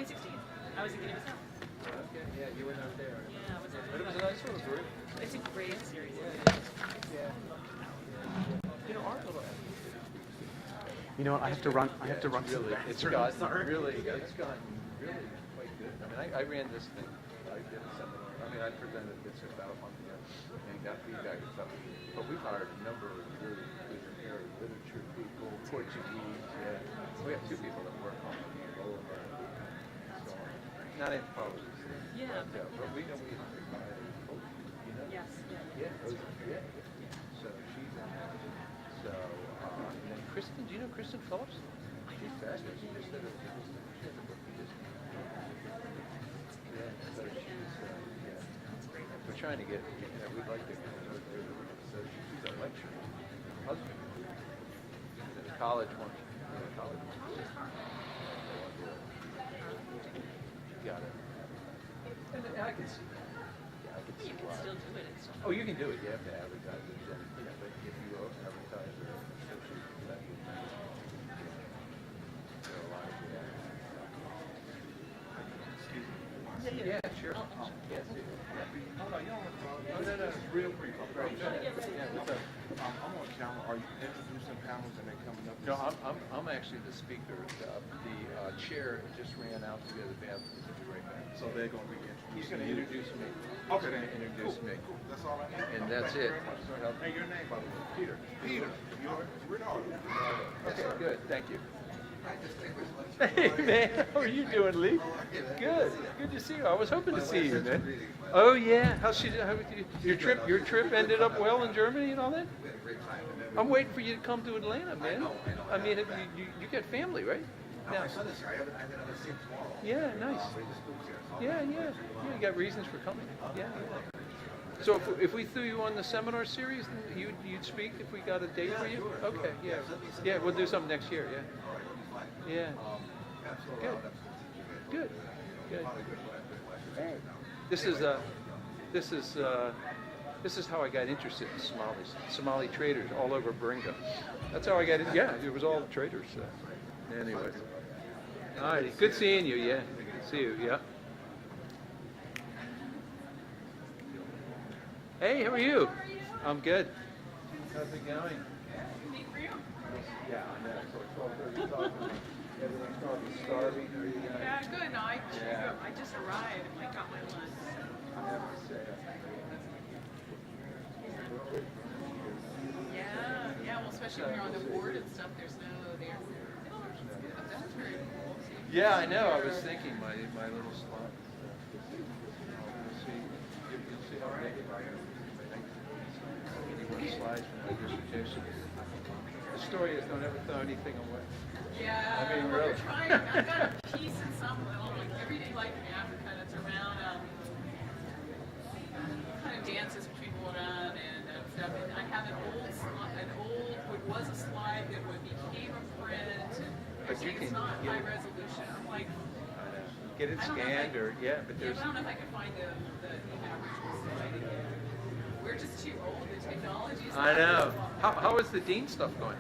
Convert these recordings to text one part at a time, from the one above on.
2016. I was in Guinea-Bissau. Okay, yeah, you went out there. Yeah, I was out But it was a there. nice little group. It's a great series. Yeah. You know, our little. You know what? I have to run. I have to run. Really, it's gotten really quite good. I mean, I ran this thing. I did a seminar. I mean, I presented this about a month ago and got feedback and stuff. But we've hired a number of really good comparative literature people, Portuguese. Yeah, we have 2 people that work on Lower America. So, not anthropologists. Yeah. But we know we hired folks, you know. Yes. Yeah, yeah. So she's in that. So, and then Kristen, do you know Kristen Phillips? She's fabulous. She just did she has a book we just. Yeah, so she's, yeah. We're trying to get, we'd like to get her through. So she's a lecturer. Husband. And the college one. College one. Got it. And I can see that. Yeah, I can see You can why. still do it. It's Oh, you can do it. You have to advertise it. Then, but if you advertise or associate with that, there are a lot of Excuse me. Yeah, sure. Yes. Hold on, you don't want to No, it's real brief. Right. Yeah, what's up? I'm on camera. Are you introducing panels and they coming up? No, I'm actually the speaker. The chair just ran out to go to the bathroom. He'll be right back. So they're going to be introducing. He's going to introduce me. Okay, He's going to introduce me. Cool. That's all I need. And that's Thank you it. very much, sir. Hey, your name, by the way? Peter. Peter. You're Renard. Okay, good. Thank you. Hey, man. How are you doing, Lee? Good. Good to see you. I was hoping to see you, man. Oh, yeah. How's your trip ended up well in Germany and all that? I'm waiting for you to come to Atlanta, man. I mean, you got family, right? My son is here. I haven't seen him tomorrow. Yeah, nice. The school's here. So Yeah, you got reasons for coming. Yeah. So if we threw you on the seminar series, then you'd speak if we got a date for you? Okay, yeah. Yeah, we'll do something next year, yeah. all right, you'll be fine. Yeah. Absolutely. Good. I'll have to Good. Good. Probably good question. This is how I got interested in Somalis. Somali traders all over Baringa. That's how I got it. Yeah, it was all traders. Anyway. All right. Good seeing you. Yeah. Good to see you. Yeah. Hey, how are you? I'm good. How's it going? Yeah, I know. So 12:30 talking. Everyone's probably starving. Yeah, good. No, Yeah. I just arrived and I got my lunch. I have to say. Yeah. Well, especially when you're on the board and stuff, there's no there. That's very cool. Yeah, I know. I was thinking my little slot. You'll see how big it is. 81 slides from my dissertation. The story is don't ever throw anything away. Yeah, I mean, we're really. trying. I've got a piece in some little like everyday life in Africa that's around kind of dances between Moran and stuff. And I have an old what was a slide that became a print. And But you it's can not get high it. resolution. I'm like, Get it I don't know if scanned I- or yeah, but yeah, there's. but I don't know if I can find the original slide again. We're just too old. The technology's I not know. there. How is the Dean stuff going?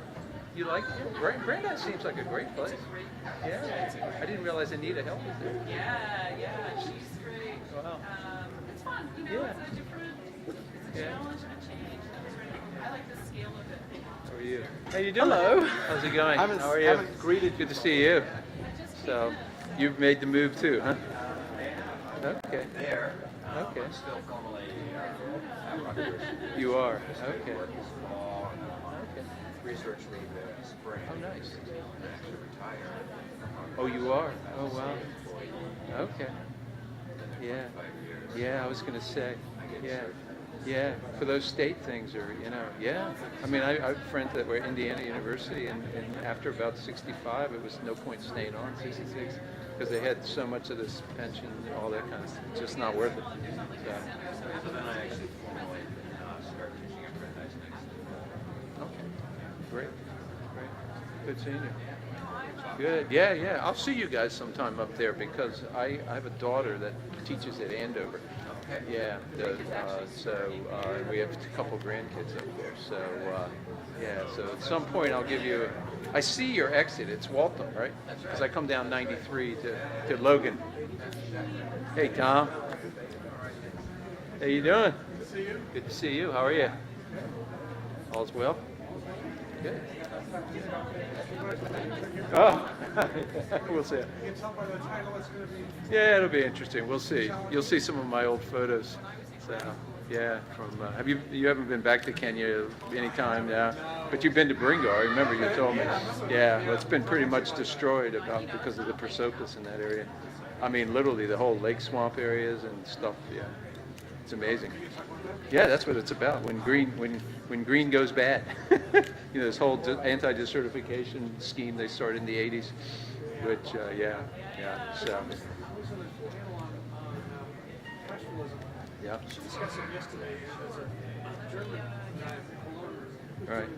You like it? Brandon seems like a great place. It's a great. Yeah. I didn't realize Anita Help was there. Yeah, she's great. Wow. It's fun, Yeah. it's a different, it's a Yeah. challenge and a change. I like the scale of it. How are you? How you doing? Hello. How's it going? Haven't- How are you? haven't greeted Good to see you. So, you've made the move too, huh? Okay. There, Okay. I'm still formally at Rutgers. You are. Started Okay. work this fall, Okay. research leave this spring. Oh, nice. I'm actually retired. Oh, you are? Oh, wow. Okay. Yeah. 5 years. Yeah, I was going to say. Yeah. Yeah, for those state things or, yeah. I mean, I have friends that were at Indiana University and after about 65, it was no point staying on 66 because they had so much of this pension and all that kind of stuff. It's just not worth it. So then I actually formally start teaching at Brandeis next. So, okay. Great. Good seeing you. Good. Yeah. I'll see you guys sometime up there because I have a daughter that teaches at Andover. Yeah, we have a couple grandkids up there. So, yeah, so at some point I'll give you. I see your exit. It's Waltham, right? Because I come down 93 to Logan. Hey, Tom. How you doing? Good to see you. Good to see you. How are you? All's well? Good. Oh, we'll see. Yeah, it'll be interesting. We'll see. You'll see some of my old photos. So, yeah, from you haven't been back to Kenya anytime now, but you've been to Baringo. I remember you told me. Yeah, well, it's been pretty much destroyed because of the prosopis in that area. I mean, literally the whole lake swamp areas and stuff. Yeah, it's amazing. Yeah, that's what it's about. When green goes bad, this whole anti-desertification scheme they started in the '80s, which yeah. So yeah. Right.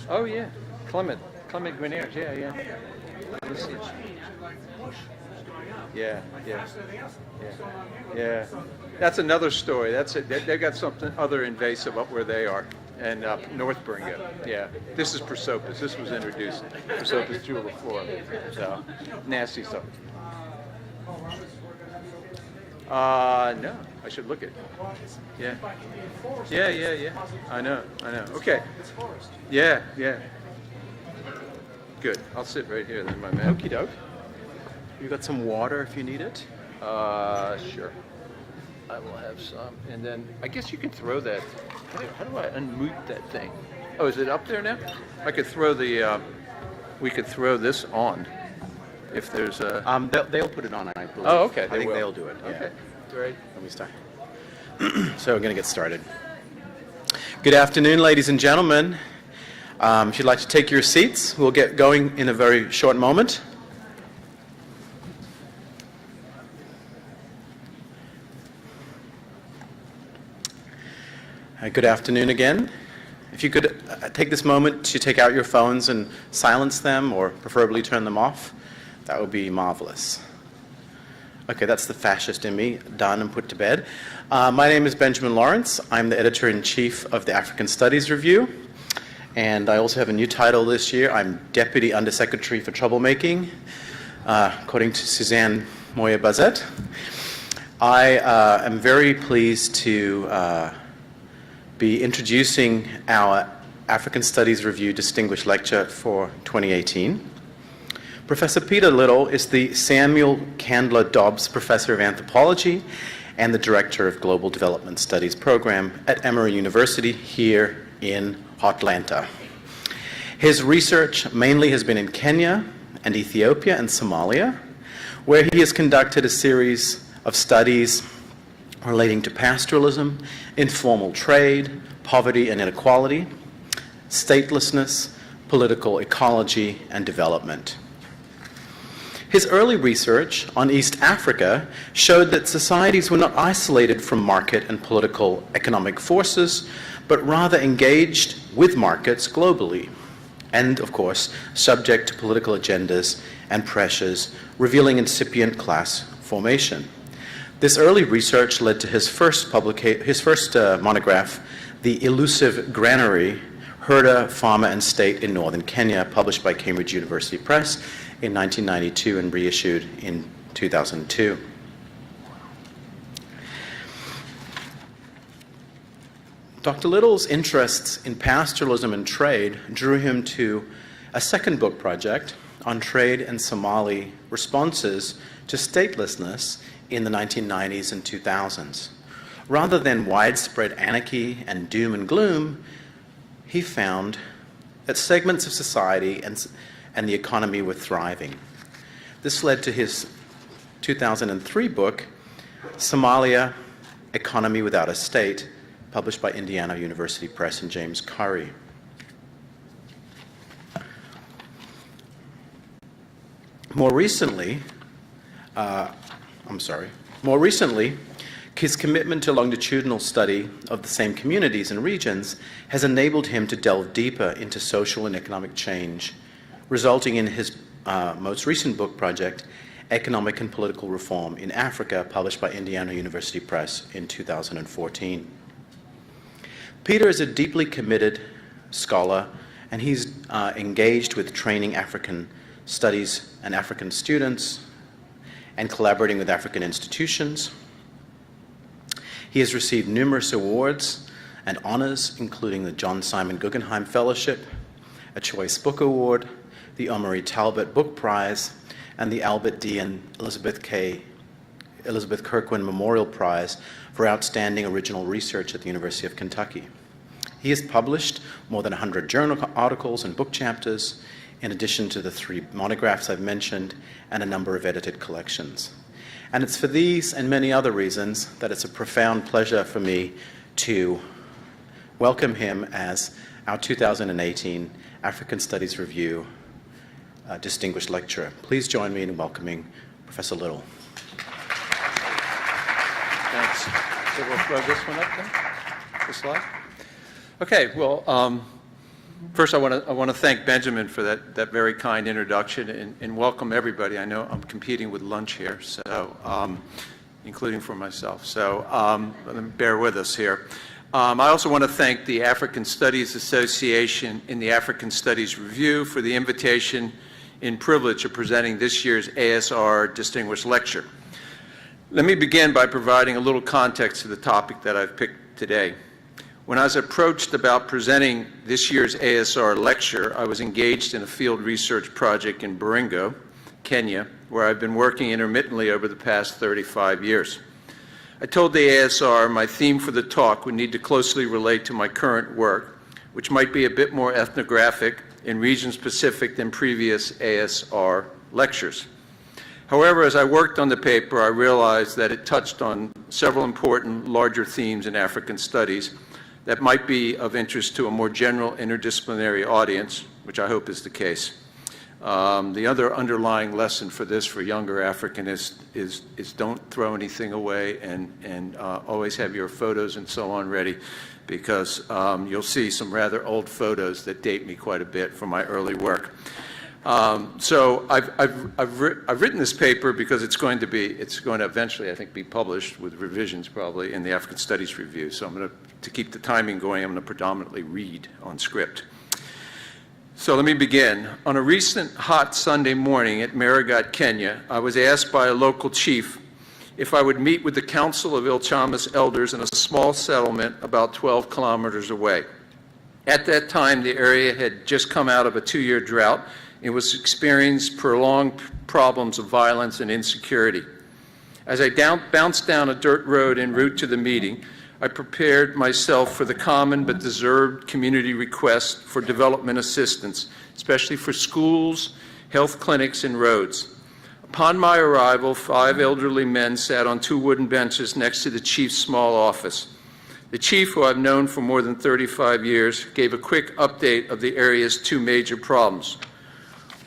Oh yeah, Clement Greniers. Yeah. Let's see. Yeah. That's another story. That's it. They've got something other invasive up where they are, and up North Baringo. Yeah. This is prosopis. This was introduced. Prosopis juliflora. So nasty stuff. No. I should look at it. Yeah. I know. Okay. Yeah. Good. I'll sit right here then, my man. Okie doke. You got some water if you need it? Sure. I will have some. And then I guess you can throw that. How do I unmute that thing? Oh, is it up there now? I could throw we could throw this on if there's a. They'll put it on, I believe. Oh, okay. I think they'll do it. Yeah. Okay. Great. Let me start. So we're going to get started. Good afternoon, ladies and gentlemen. If you'd like to take your seats, we'll get going in a very short moment. Good afternoon again. If you could take this moment to take out your phones and silence them, or preferably turn them off, that would be marvelous. Okay, that's the fascist in me, done and put to bed. My name is Benjamin Lawrence. I'm the editor-in-chief of the African Studies Review, and I also have a new title this year. I'm Deputy Undersecretary for Troublemaking, according to Suzanne Moya-Bazet. I am very pleased to be introducing our African Studies Review Distinguished Lecture for 2018. Professor Peter Little is the Samuel Candler Dobbs Professor of Anthropology and the Director of Global Development Studies Program at Emory University here in Atlanta. His research mainly has been in Kenya and Ethiopia and Somalia, where he has conducted a series of studies relating to pastoralism, informal trade, poverty and inequality, statelessness, political ecology, and development. His early research on East Africa showed that societies were not isolated from market and political economic forces, but rather engaged with markets globally, and, of course, subject to political agendas and pressures, revealing incipient class formation. This early research led to his first monograph, The Elusive Granary, Herder, Farmer and State in Northern Kenya, published by Cambridge University Press in 1992 and reissued in 2002. Dr. Little's interests in pastoralism and trade drew him to a second book project on trade and Somali responses to statelessness in the 1990s and 2000s. Rather than widespread anarchy and doom and gloom, he found that segments of society and the economy were thriving. This led to his 2003 book, Somalia, Economy Without a State, published by Indiana University Press and James Curry. More recently, his commitment to longitudinal study of the same communities and regions has enabled him to delve deeper into social and economic change, resulting in his most recent book project, Economic and Political Reform in Africa, published by Indiana University Press in 2014. Peter is a deeply committed scholar, and he's engaged with training African studies and African students and collaborating with African institutions. He has received numerous awards and honors, including the John Simon Guggenheim Fellowship, a Choice Book Award, the Omari Talbot Book Prize, and the Albert D. and Elizabeth Kirkland Memorial Prize for Outstanding Original Research at the University of Kentucky. He has published more than 100 journal articles and book chapters, in addition to the 3 monographs I've mentioned and a number of edited collections. And it's for these and many other reasons that it's a profound pleasure for me to welcome him as our 2018 African Studies Review Distinguished Lecturer. Please join me in welcoming Professor Little. Thanks. So we'll throw this one up then, the slide. Okay, well, first I want to thank Benjamin for that very kind introduction and welcome everybody. I know I'm competing with lunch here, so including for myself. So bear with us here. I also want to thank the African Studies Association and the African Studies Review for the invitation and privilege of presenting this year's ASR Distinguished Lecture. Let me begin by providing a little context to the topic that I've picked today. When I was approached about presenting this year's ASR lecture, I was engaged in a field research project in Baringo, Kenya, where I've been working intermittently over the past 35 years. I told the ASR my theme for the talk would need to closely relate to my current work, which might be a bit more ethnographic and region-specific than previous ASR lectures. However, as I worked on the paper, I realized that it touched on several important larger themes in African studies that might be of interest to a more general interdisciplinary audience, which I hope is the case. The other underlying lesson for this for younger Africanists is don't throw anything away and always have your photos and so on ready, because you'll see some rather old photos that date me quite a bit from my early work. So I've written this paper because it's going to eventually, I think, be published with revisions probably in the African Studies Review. So to keep the timing going, I'm going to predominantly read on script. So let me begin. On a recent hot Sunday morning at Marigat, Kenya, I was asked by a local chief if I would meet with the Council of Ilchamas elders in a small settlement about 12 kilometers away. At that time, the area had just come out of a 2-year drought and was experiencing prolonged problems of violence and insecurity. As I bounced down a dirt road en route to the meeting, I prepared myself for the common but deserved community request for development assistance, especially for schools, health clinics, and roads. Upon my arrival, 5 elderly men sat on 2 wooden benches next to the chief's small office. The chief, who I've known for more than 35 years, gave a quick update of the area's 2 major problems.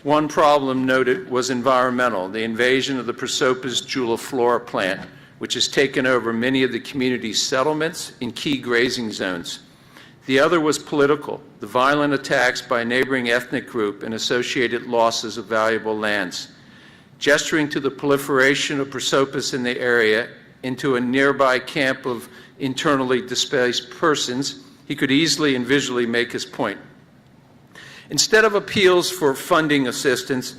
One problem noted was environmental, the invasion of the Prosopis juliflora plant, which has taken over many of the community's settlements in key grazing zones. The other was political, the violent attacks by a neighboring ethnic group and associated losses of valuable lands. Gesturing to the proliferation of Prosopis in the area into a nearby camp of internally displaced persons, he could easily and visually make his point. Instead of appeals for funding assistance,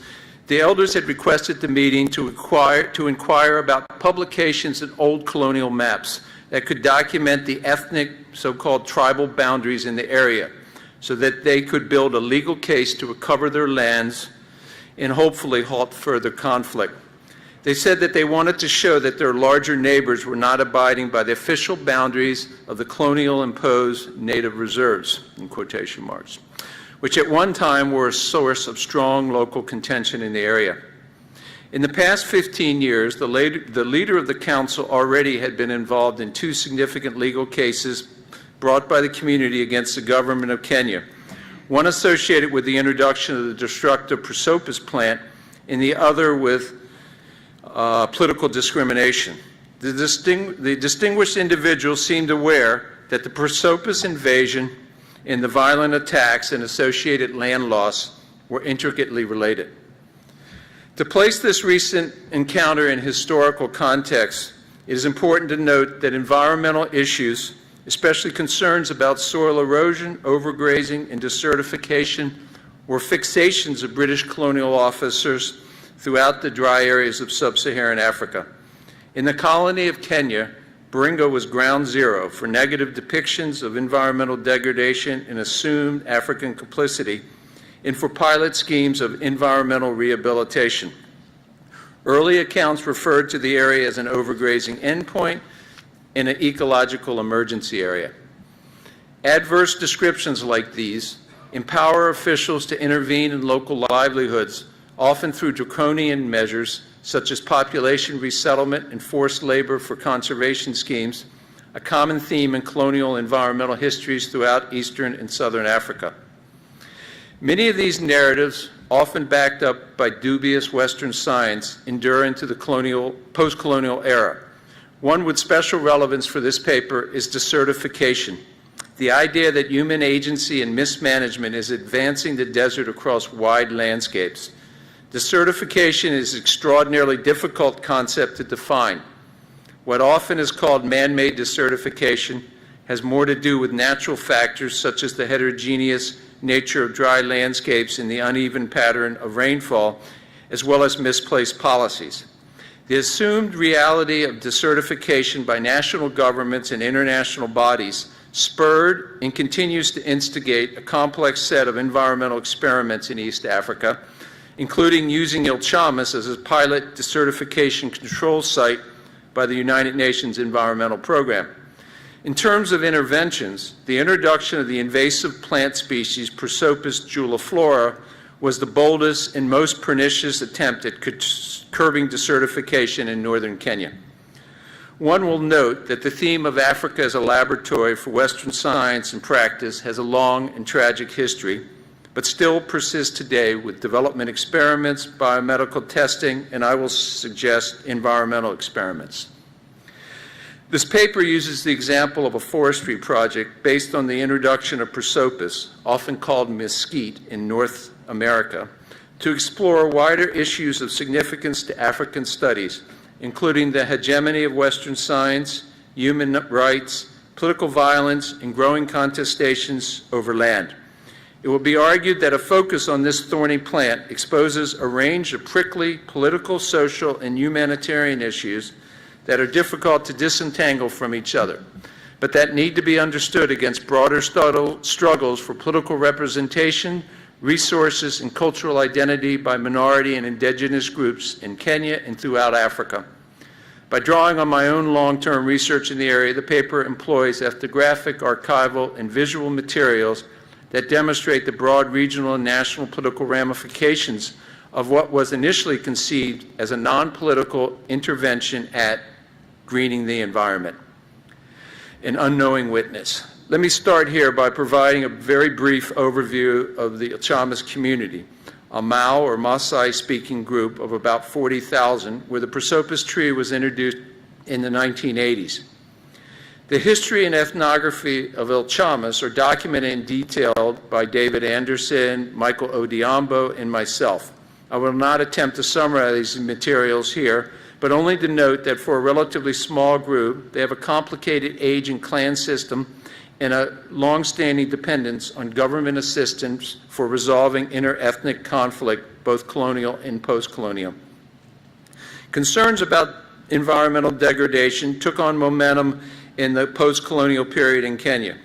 the elders had requested the meeting to inquire about publications and old colonial maps that could document the ethnic, so-called tribal boundaries in the area, so that they could build a legal case to recover their lands and hopefully halt further conflict. They said that they wanted to show that their larger neighbors were not abiding by the official boundaries of the colonial-imposed native reserves, in quotation marks, which at one time were a source of strong local contention in the area. In the past 15 years, the leader of the council already had been involved in 2 significant legal cases brought by the community against the government of Kenya, one associated with the introduction of the destructive Prosopis plant, and the other with political discrimination. The distinguished individual seemed aware that the Prosopis invasion and the violent attacks and associated land loss were intricately related. To place this recent encounter in historical context, it is important to note that environmental issues, especially concerns about soil erosion, overgrazing, and desertification, were fixations of British colonial officers throughout the dry areas of sub-Saharan Africa. In the colony of Kenya, Baringo was ground zero for negative depictions of environmental degradation and assumed African complicity, and for pilot schemes of environmental rehabilitation. Early accounts referred to the area as an overgrazing endpoint and an ecological emergency area. Adverse descriptions like these empower officials to intervene in local livelihoods, often through draconian measures such as population resettlement and forced labor for conservation schemes, a common theme in colonial environmental histories throughout Eastern and Southern Africa. Many of these narratives, often backed up by dubious Western science, endure into the post-colonial era. One with special relevance for this paper is desertification, the idea that human agency and mismanagement is advancing the desert across wide landscapes. Desertification is an extraordinarily difficult concept to define. What often is called man-made desertification has more to do with natural factors such as the heterogeneous nature of dry landscapes and the uneven pattern of rainfall, as well as misplaced policies. The assumed reality of desertification by national governments and international bodies spurred and continues to instigate a complex set of environmental experiments in East Africa, including using Il Chamas as a pilot desertification control site by the United Nations Environmental Program. In terms of interventions, the introduction of the invasive plant species Prosopis juliflora was the boldest and most pernicious attempt at curbing desertification in northern Kenya. One will note that the theme of Africa as a laboratory for Western science and practice has a long and tragic history, but still persists today with development experiments, biomedical testing, and I will suggest environmental experiments. This paper uses the example of a forestry project based on the introduction of Prosopis, often called mesquite in North America, to explore wider issues of significance to African studies, including the hegemony of Western science, human rights, political violence, and growing contestations over land. It will be argued that a focus on this thorny plant exposes a range of prickly political, social, and humanitarian issues that are difficult to disentangle from each other, but that need to be understood against broader struggles for political representation, resources, and cultural identity by minority and indigenous groups in Kenya and throughout Africa. By drawing on my own long-term research in the area, the paper employs ethnographic, archival, and visual materials that demonstrate the broad regional and national political ramifications of what was initially conceived as a non-political intervention at greening the environment. An unknowing witness. Let me start here by providing a very brief overview of the Il Chamas community, a Mau or Maasai-speaking group of about 40,000, where the Prosopis tree was introduced in the 1980s. The history and ethnography of Il Chamas are documented and detailed by David Anderson, Michael Odhiambo, and myself. I will not attempt to summarize these materials here, but only to note that for a relatively small group, they have a complicated age and clan system and a long-standing dependence on government assistance for resolving inter-ethnic conflict, both colonial and post-colonial. Concerns about environmental degradation took on momentum in the post-colonial period in Kenya.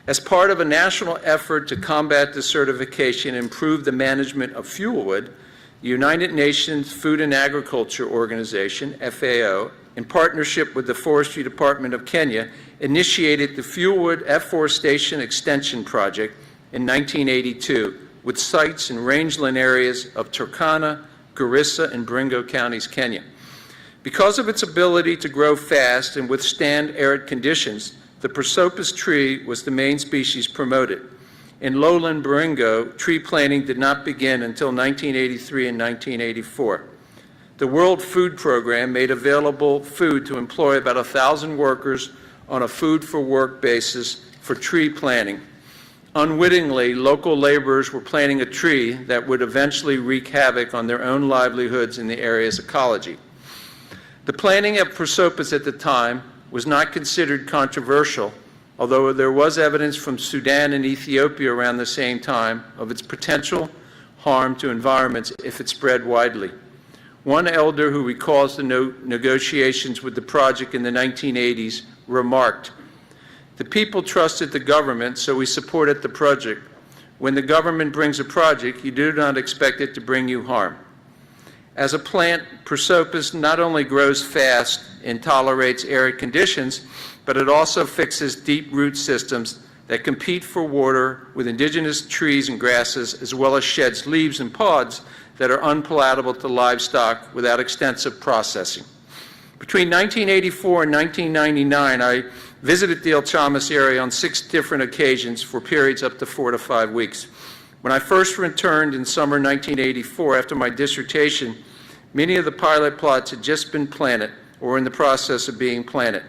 As part of a national effort to combat desertification and improve the management of fuelwood, the United Nations Food and Agriculture Organization, FAO, in partnership with the Forestry Department of Kenya, initiated the Fuelwood Afforestation Extension Project in 1982 with sites in rangeland areas of Turkana, Garissa, and Baringo counties, Kenya. Because of its ability to grow fast and withstand arid conditions, the Prosopis tree was the main species promoted. In lowland Baringo, tree planting did not begin until 1983 and 1984. The World Food Program made available food to employ about 1,000 workers on a food-for-work basis for tree planting. Unwittingly, local laborers were planting a tree that would eventually wreak havoc on their own livelihoods and the area's ecology. The planting of prosopis at the time was not considered controversial, although there was evidence from Sudan and Ethiopia around the same time of its potential harm to environments if it spread widely. One elder who recalls the negotiations with the project in the 1980s remarked, "The people trusted the government, so we supported the project. When the government brings a project, you do not expect it to bring you harm." As a plant, prosopis not only grows fast and tolerates arid conditions, but it also fixes deep root systems that compete for water with indigenous trees and grasses, as well as sheds leaves and pods that are unpalatable to livestock without extensive processing. Between 1984 and 1999, I visited the El Chamas area on 6 different occasions for periods up to 4 to 5 weeks. When I first returned in summer 1984 after my dissertation, many of the pilot plots had just been planted or were in the process of being planted.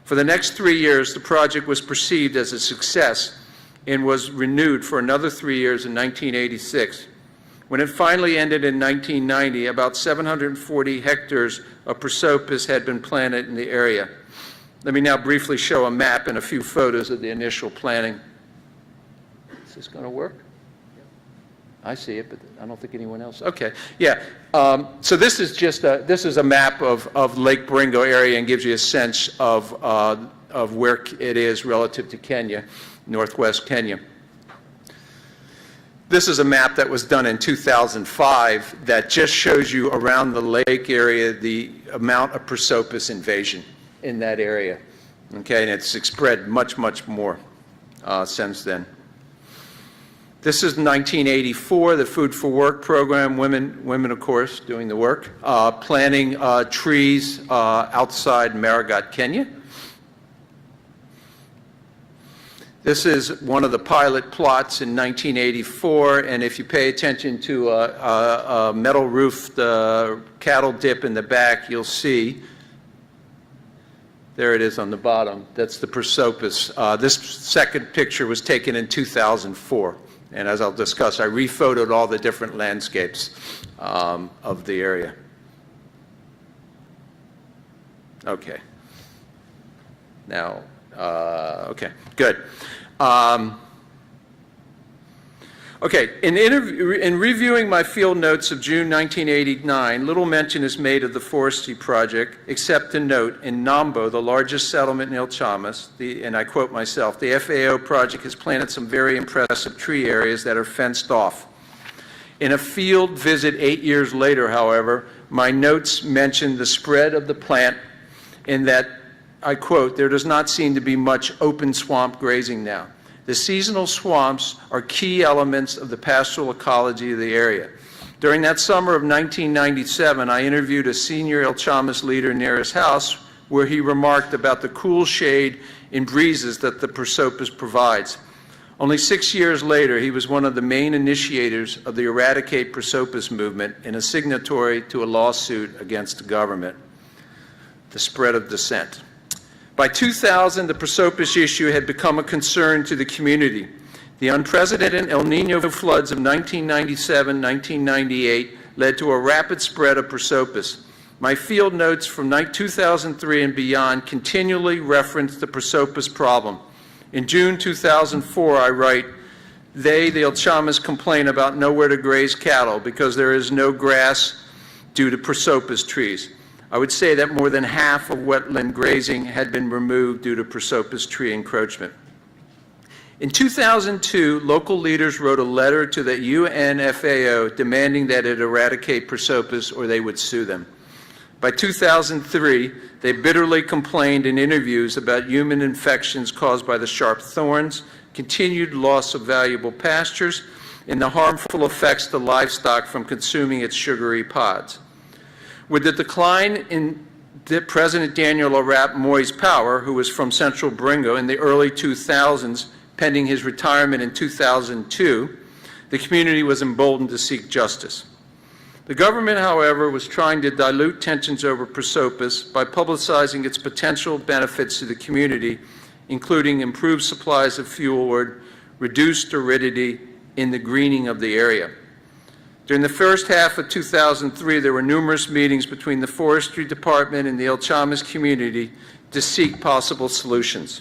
For the next 3 years, the project was perceived as a success and was renewed for another 3 years in 1986. When it finally ended in 1990, about 740 hectares of prosopis had been planted in the area. Let me now briefly show a map and a few photos of the initial planting. Is this going to work? I see it, but I don't think anyone else. Okay, yeah. So this is just a map of Lake Baringo area and gives you a sense of where it is relative to Kenya, northwest Kenya. This is a map that was done in 2005 that just shows you around the lake area the amount of prosopis invasion in that area. Okay, and it's spread much, much more since then. This is 1984, the Food for Work program, women of course, doing the work, planting trees outside Marigat, Kenya. This is one of the pilot plots in 1984, and if you pay attention to a metal roofed cattle dip in the back, you'll see, there it is on the bottom, that's the prosopis. This second picture was taken in 2004, and as I'll discuss, I rephotoed all the different landscapes of the area. Okay. Now, okay, good. Okay, in reviewing my field notes of June 1989, little mention is made of the forestry project, except to note in Nambo, the largest settlement in El Chamas, and I quote myself, the FAO project has planted some very impressive tree areas that are fenced off. In a field visit 8 years later, however, my notes mention the spread of the plant in that, I quote, there does not seem to be much open swamp grazing now. The seasonal swamps are key elements of the pastoral ecology of the area. During that summer of 1997, I interviewed a senior El Chamas leader near his house where he remarked about the cool shade and breezes that the prosopis provides. Only 6 years later, he was one of the main initiators of the Eradicate Prosopis movement and a signatory to a lawsuit against the government. The spread of dissent. By 2000, the prosopis issue had become a concern to the community. The unprecedented El Nino floods of 1997-1998 led to a rapid spread of prosopis. My field notes from 2003 and beyond continually reference the prosopis problem. In June 2004, I write, the El Chamas, complain about nowhere to graze cattle because there is no grass due to prosopis trees. I would say that more than half of wetland grazing had been removed due to prosopis tree encroachment. In 2002, local leaders wrote a letter to the UNFAO demanding that it eradicate prosopis or they would sue them. By 2003, they bitterly complained in interviews about human infections caused by the sharp thorns, continued loss of valuable pastures, and the harmful effects to livestock from consuming its sugary pods. With the decline in President Daniel Arap Moi's power, who was from Central Baringo in the early 2000s, pending his retirement in 2002, the community was emboldened to seek justice. The government, however, was trying to dilute tensions over prosopis by publicizing its potential benefits to the community, including improved supplies of fuel wood, reduced aridity in the greening of the area. During the first half of 2003, there were numerous meetings between the Forestry Department and the El Chamas community to seek possible solutions.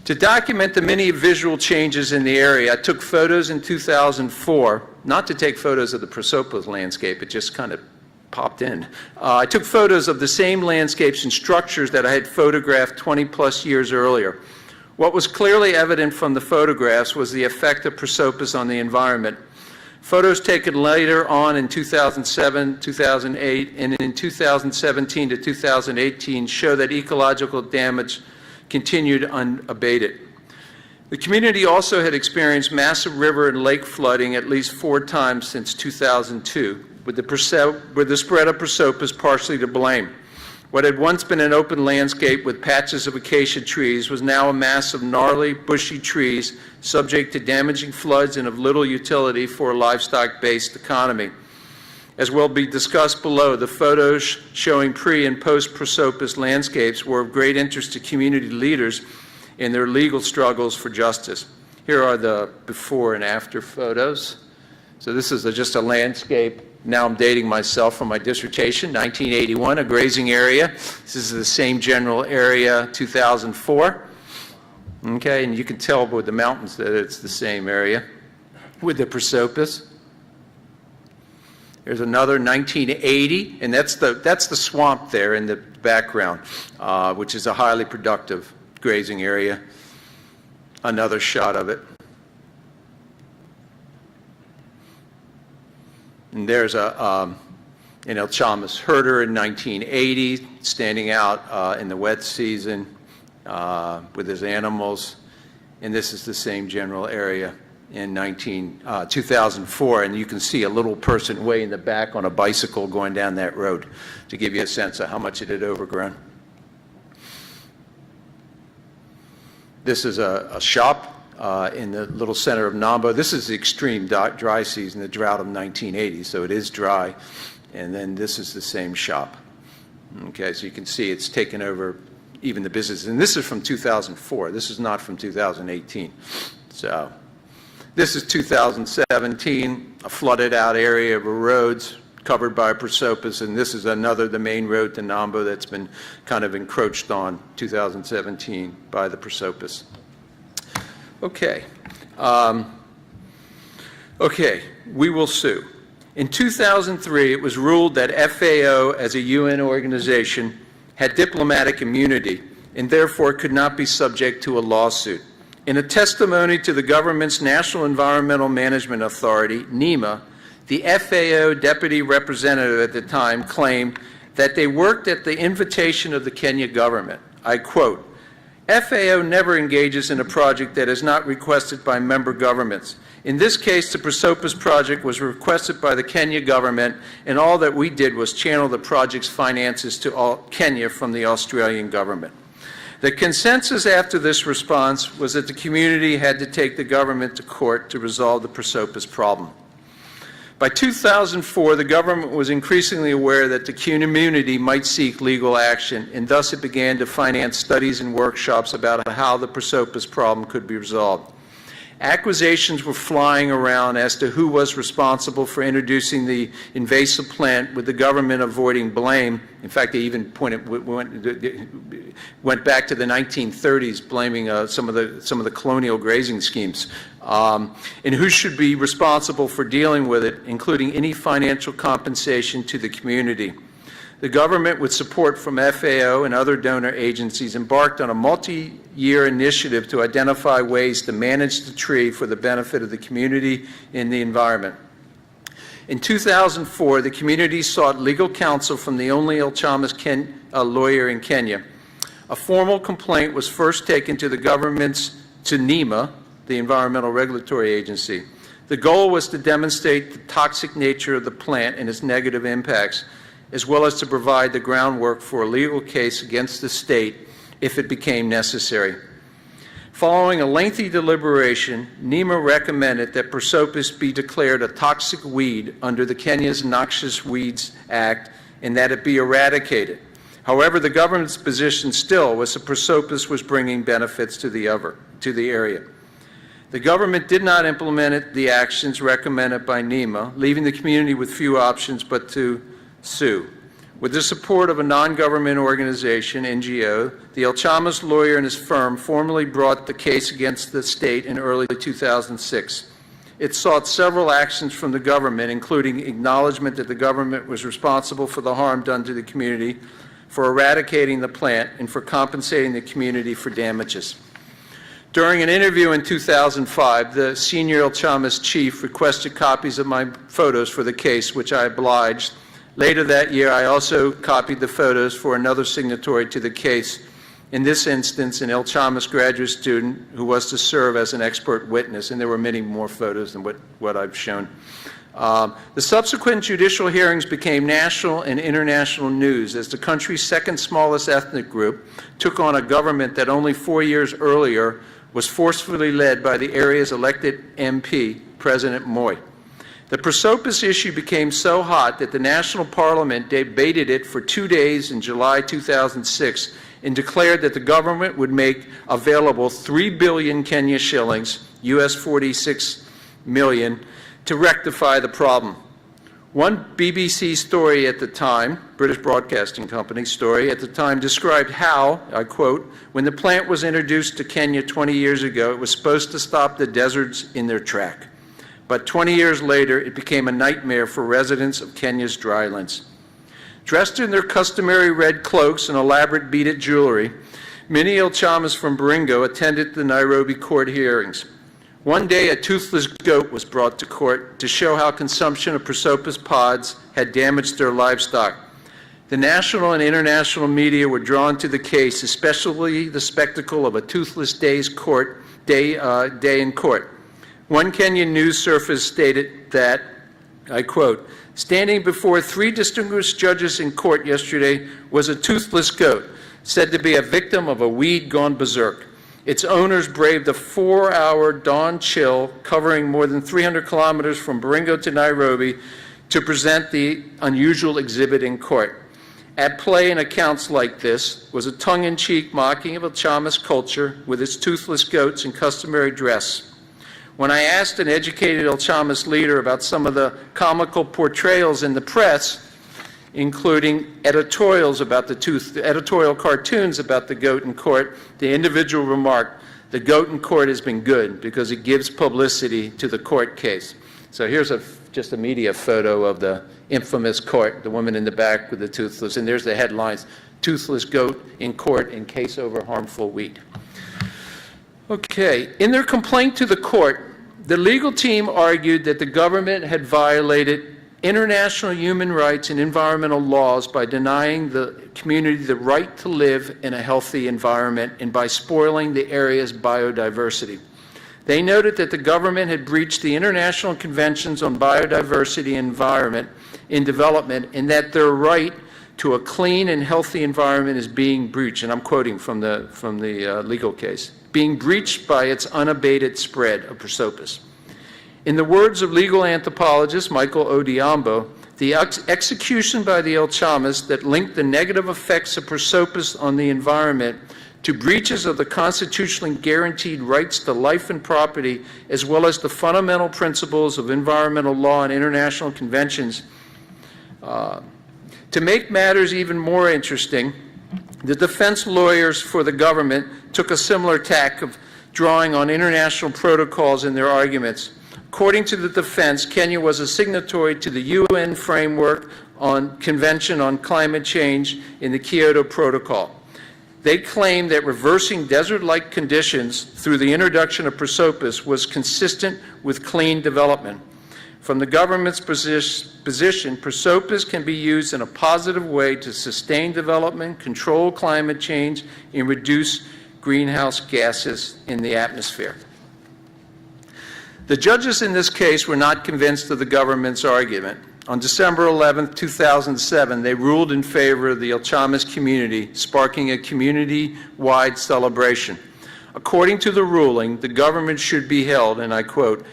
To document the many visual changes in the area, I took photos in 2004, not to take photos of the Prosopis landscape, it just kind of popped in. I took photos of the same landscapes and structures that I had photographed 20-plus years earlier. What was clearly evident from the photographs was the effect of Prosopis on the environment. Photos taken later on in 2007, 2008, and in 2017 to 2018 show that ecological damage continued unabated. The community also had experienced massive river and lake flooding at least 4 times since 2002, with the spread of Prosopis partially to blame. What had once been an open landscape with patches of acacia trees was now a mass of gnarly, bushy trees subject to damaging floods and of little utility for a livestock-based economy. As will be discussed below, the photos showing pre- and post-Prosopis landscapes were of great interest to community leaders in their legal struggles for justice. Here are the before and after photos. So this is just a landscape. Now I'm dating myself from my dissertation, 1981, a grazing area. This is the same general area, 2004. Okay, and you can tell with the mountains that it's the same area with the Prosopis. There's another 1980, and that's the swamp there in the background, which is a highly productive grazing area. Another shot of it. And there's an El Chamas herder in 1980, standing out in the wet season with his animals. And this is the same general area in 2004, and you can see a little person way in the back on a bicycle going down that road to give you a sense of how much it had overgrown. This is a shop in the little center of Nambo. This is the extreme dry season, the drought of 1980, so it is dry. And then this is the same shop. Okay, so you can see it's taken over even the business. And this is from 2004. This is not from 2018. So this is 2017, a flooded out area of roads covered by Prosopis, and this is the main road to Nambo that's been kind of encroached on 2017 by the Prosopis. Okay. Okay, we will sue. In 2003, it was ruled that FAO, as a UN organization, had diplomatic immunity and therefore could not be subject to a lawsuit. In a testimony to the government's National Environmental Management Authority, NEMA, the FAO deputy representative at the time claimed that they worked at the invitation of the Kenya government. I quote, "FAO never engages in a project that is not requested by member governments. In this case, the Prosopis project was requested by the Kenya government, and all that we did was channel the project's finances to Kenya from the Australian government." The consensus after this response was that the community had to take the government to court to resolve the Prosopis problem. By 2004, the government was increasingly aware that the community might seek legal action, and thus it began to finance studies and workshops about how the Prosopis problem could be resolved. Accusations were flying around as to who was responsible for introducing the invasive plant, with the government avoiding blame. In fact, they even went back to the 1930s, blaming some of the colonial grazing schemes, and who should be responsible for dealing with it, including any financial compensation to the community. The government, with support from FAO and other donor agencies, embarked on a multi-year initiative to identify ways to manage the tree for the benefit of the community and the environment. In 2004, the community sought legal counsel from the only El Chamas lawyer in Kenya. A formal complaint was first taken to the government's, to NEMA, the Environmental Regulatory Agency. The goal was to demonstrate the toxic nature of the plant and its negative impacts, as well as to provide the groundwork for a legal case against the state if it became necessary. Following a lengthy deliberation, NEMA recommended that Prosopis be declared a toxic weed under the Kenya's Noxious Weeds Act and that it be eradicated. However, the government's position still was that Prosopis was bringing benefits to the area. The government did not implement the actions recommended by NEMA, leaving the community with few options but to sue. With the support of a non-government organization, NGO, the El Chamas lawyer and his firm formally brought the case against the state in early 2006. It sought several actions from the government, including acknowledgement that the government was responsible for the harm done to the community, for eradicating the plant, and for compensating the community for damages. During an interview in 2005, the senior El Chamas chief requested copies of my photos for the case, which I obliged. Later that year, I also copied the photos for another signatory to the case, in this instance, an El Chamas graduate student who was to serve as an expert witness, and there were many more photos than what I've shown. The subsequent judicial hearings became national and international news as the country's second smallest ethnic group took on a government that only 4 years earlier was forcefully led by the area's elected MP, President Moi. The Prosopis issue became so hot that the National Parliament debated it for 2 days in July 2006 and declared that the government would make available 3 billion Kenya shillings, US 46 million, to rectify the problem. One BBC story at the time, British Broadcasting Company story at the time, described how, I quote, when the plant was introduced to Kenya 20 years ago, it was supposed to stop the deserts in their track. But 20 years later, it became a nightmare for residents of Kenya's drylands. Dressed in their customary red cloaks and elaborate beaded jewelry, many El Chamas from Baringo attended the Nairobi court hearings. One day, a toothless goat was brought to court to show how consumption of Prosopis pods had damaged their livestock. The national and international media were drawn to the case, especially the spectacle of a toothless day in court. One Kenyan news surface stated that, I quote, standing before 3 distinguished judges in court yesterday was a toothless goat, said to be a victim of a weed gone berserk. Its owners braved a 4-hour dawn chill covering more than 300 kilometers from Baringo to Nairobi to present the unusual exhibit in court. At play in accounts like this was a tongue-in-cheek mocking of El Chamas culture with its toothless goats and customary dress. When I asked an educated El Chamas leader about some of the comical portrayals in the press, including editorial cartoons about the goat in court, the individual remarked, "The goat in court has been good because it gives publicity to the court case." So here's just a media photo of the infamous court, the woman in the back with the toothless, and there's the headlines, "Toothless goat in court in case over harmful wheat." Okay, in their complaint to the court, the legal team argued that the government had violated international human rights and environmental laws by denying the community the right to live in a healthy environment and by spoiling the area's biodiversity. They noted that the government had breached the international conventions on biodiversity and environment in development and that their right to a clean and healthy environment is being breached, and I'm quoting from the legal case, being breached by its unabated spread of Prosopis. In the words of legal anthropologist Michael Odhiambo, the execution by the El Chamas that linked the negative effects of Prosopis on the environment to breaches of the constitutionally guaranteed rights to life and property, as well as the fundamental principles of environmental law and international conventions. To make matters even more interesting, the defense lawyers for the government took a similar tack of drawing on international protocols in their arguments. According to the defense, Kenya was a signatory to the UN Framework on Convention on Climate Change in the Kyoto Protocol. They claimed that reversing desert-like conditions through the introduction of Prosopis was consistent with clean development. From the government's position, Prosopis can be used in a positive way to sustain development, control climate change, and reduce greenhouse gases in the atmosphere. The judges in this case were not convinced of the government's argument. On December 11, 2007, they ruled in favor of the El Chamas community, sparking a community-wide celebration. According to the ruling, the government should be held, and I quote,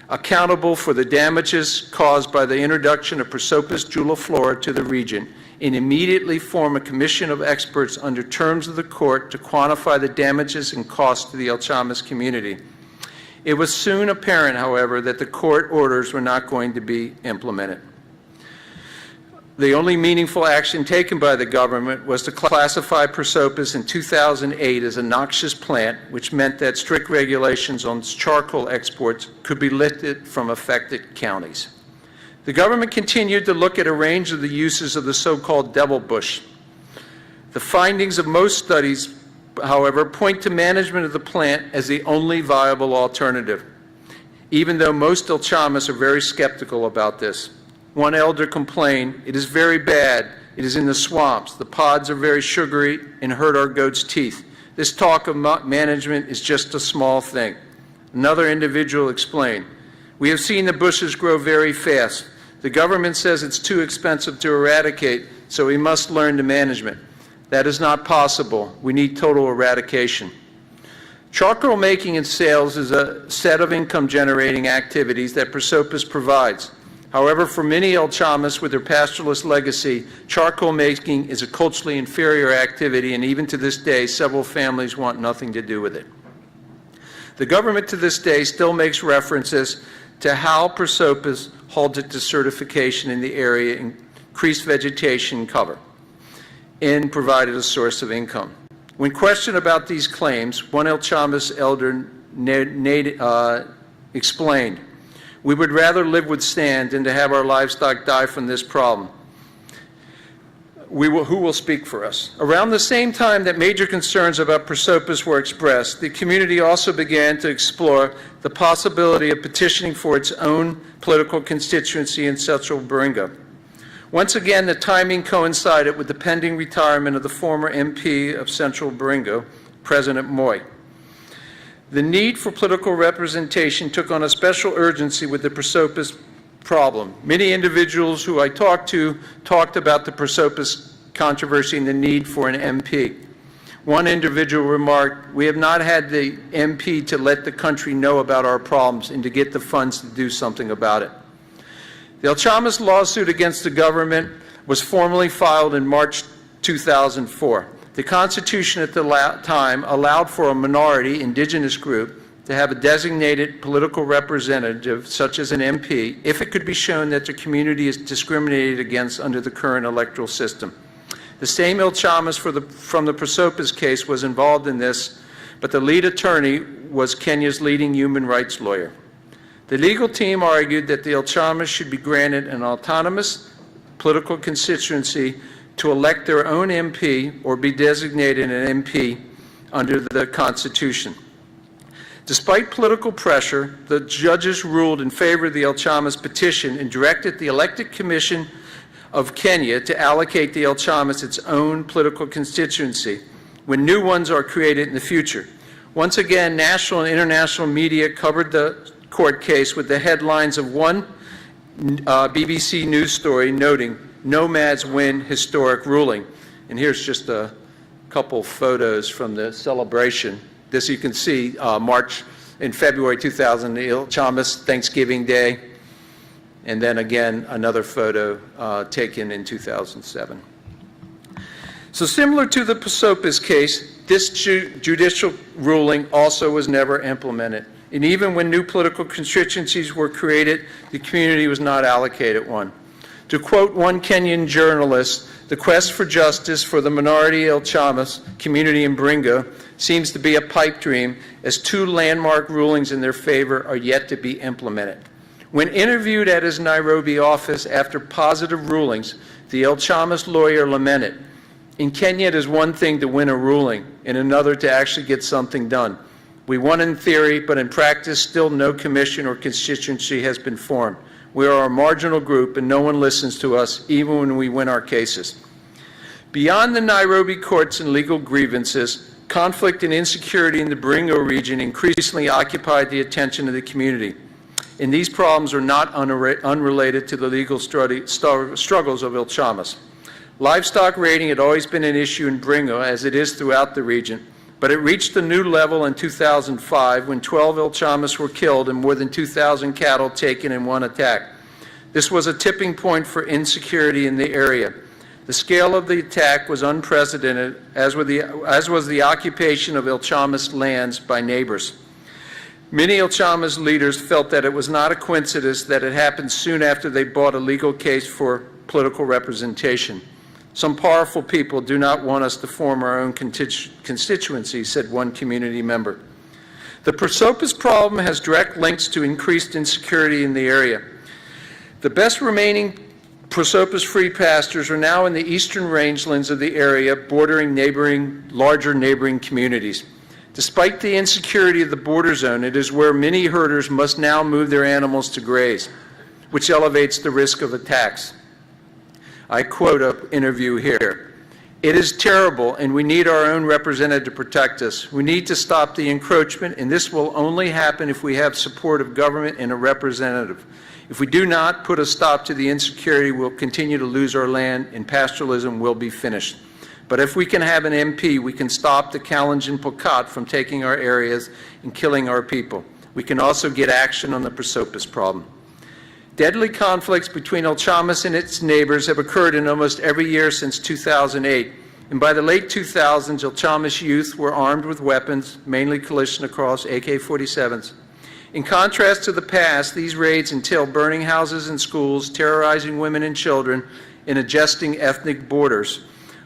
accountable for the damages caused by the introduction of Prosopis juliflora to the region, and immediately form a commission of experts under terms of the court to quantify the damages and costs to the El Chamas community. It was soon apparent, however, that the court orders were not going to be implemented. The only meaningful action taken by the government was to classify Prosopis in 2008 as a noxious plant, which meant that strict regulations on charcoal exports could be lifted from affected counties. The government continued to look at a range of the uses of the so-called devil bush. The findings of most studies, however, point to management of the plant as the only viable alternative, even though most El Chamas are very skeptical about this. One elder complained, "It is very bad. It is in the swamps. The pods are very sugary and hurt our goats' teeth. This talk of management is just a small thing." Another individual explained, "We have seen the bushes grow very fast. The government says it's too expensive to eradicate, so we must learn the management. That is not possible. We need total eradication." Charcoal making and sales is a set of income-generating activities that Prosopis provides. However, for many El Chamas with their pastoralist legacy, charcoal making is a culturally inferior activity, and even to this day, several families want nothing to do with it. The government to this day still makes references to how Prosopis holds it to certification in the area, increased vegetation cover, and provided a source of income. When questioned about these claims, one El Chamas elder explained, "We would rather live with sand than to have our livestock die from this problem. Who will speak for us?" Around the same time that major concerns about Prosopis were expressed, the community also began to explore the possibility of petitioning for its own political constituency in Central Baringa. Once again, the timing coincided with the pending retirement of the former MP of Central Baringa, President Moy. The need for political representation took on a special urgency with the Prosopis problem. Many individuals who I talked to talked about the Prosopis controversy and the need for an MP. One individual remarked, "We have not had the MP to let the country know about our problems and to get the funds to do something about it." The El Chamas lawsuit against the government was formally filed in March 2004. The Constitution at the time allowed for a minority indigenous group to have a designated political representative, such as an MP, if it could be shown that the community is discriminated against under the current electoral system. The same El Chamas from the Prosopis case was involved in this, but the lead attorney was Kenya's leading human rights lawyer. The legal team argued that the El Chamas should be granted an autonomous political constituency to elect their own MP or be designated an MP under the Constitution. Despite political pressure, the judges ruled in favor of the El Chamas petition and directed the elected commission of Kenya to allocate the El Chamas its own political constituency when new ones are created in the future. Once again, national and international media covered the court case with the headlines of one BBC News story noting, "Nomads win historic ruling." And here's just a couple photos from the celebration. This you can see March in February 2000, the El Chamas Thanksgiving Day. And then again, another photo taken in 2007. So similar to the Prosopis case, this judicial ruling also was never implemented. And even when new political constituencies were created, the community was not allocated one. To quote one Kenyan journalist, "The quest for justice for the minority El Chamas community in Baringa seems to be a pipe dream, as two landmark rulings in their favor are yet to be implemented." When interviewed at his Nairobi office after positive rulings, the El Chamas lawyer lamented, "In Kenya, it is one thing to win a ruling and another to actually get something done. We won in theory, but in practice, still no commission or constituency has been formed. We are a marginal group, and no one listens to us, even when we win our cases." Beyond the Nairobi courts and legal grievances, conflict and insecurity in the Baringa region increasingly occupied the attention of the community. And these problems are not unrelated to the legal struggles of El Chamas. Livestock raiding had always been an issue in Baringa, as it is throughout the region, but it reached a new level in 2005 when 12 El Chamas were killed and more than 2,000 cattle taken in one attack. This was a tipping point for insecurity in the area. The scale of the attack was unprecedented, as was the occupation of Il Chamas lands by neighbors. Many Il Chamas leaders felt that it was not a coincidence that it happened soon after they bought a legal case for political representation. Some powerful people do not want us to form our own constituency, said one community member. The Prosopis problem has direct links to increased insecurity in the area. The best remaining Prosopis-free pastures are now in the eastern rangelands of the area, bordering larger neighboring communities. Despite the insecurity of the border zone, it is where many herders must now move their animals to graze, which elevates the risk of attacks. I quote an interview here. "It is terrible, and we need our own representative to protect us. We need to stop the encroachment, and this will only happen if we have support of government and a representative. If we do not put a stop to the insecurity, we'll continue to lose our land, and pastoralism will be finished. But if we can have an MP, we can stop the Kalenjin Pokot from taking our areas and killing our people. We can also get action on the Prosopis problem." Deadly conflicts between Il Chamas and its neighbors have occurred in almost every year since 2008, and by the late 2000s, Il Chamas youth were armed with weapons, mainly Kalashnikovs, AK-47s. In contrast to the past, these raids entail burning houses and schools, terrorizing women and children, and adjusting ethnic borders,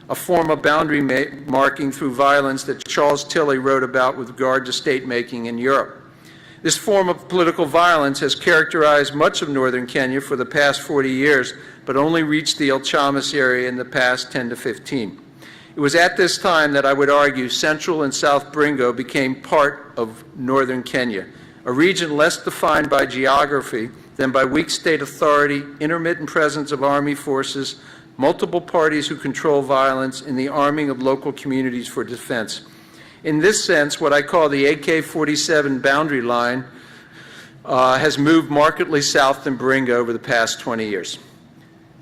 a form of boundary marking through violence that Charles Tilley wrote about with regard to state-making in Europe. This form of political violence has characterized much of northern Kenya for the past 40 years, but only reached the Il Chamas area in the past 10 to 15. It was at this time that I would argue Central and South Baringo became part of northern Kenya, a region less defined by geography than by weak state authority, intermittent presence of army forces, multiple parties who control violence, and the arming of local communities for defense. In this sense, what I call the AK-47 boundary line has moved markedly south than Baringo over the past 20 years.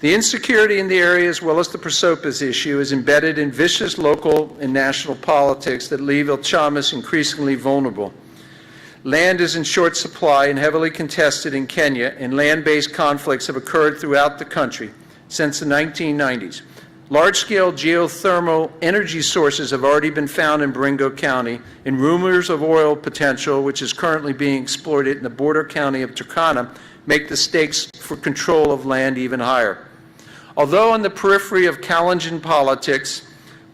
The insecurity in the area, as well as the Prosopis issue, is embedded in vicious local and national politics that leave Il Chamas increasingly vulnerable. Land is in short supply and heavily contested in Kenya, and land-based conflicts have occurred throughout the country since the 1990s. Large-scale geothermal energy sources have already been found in Baringo County, and rumors of oil potential, which is currently being exploited in the border county of Turkana, make the stakes for control of land even higher. Although on the periphery of Kalenjin politics,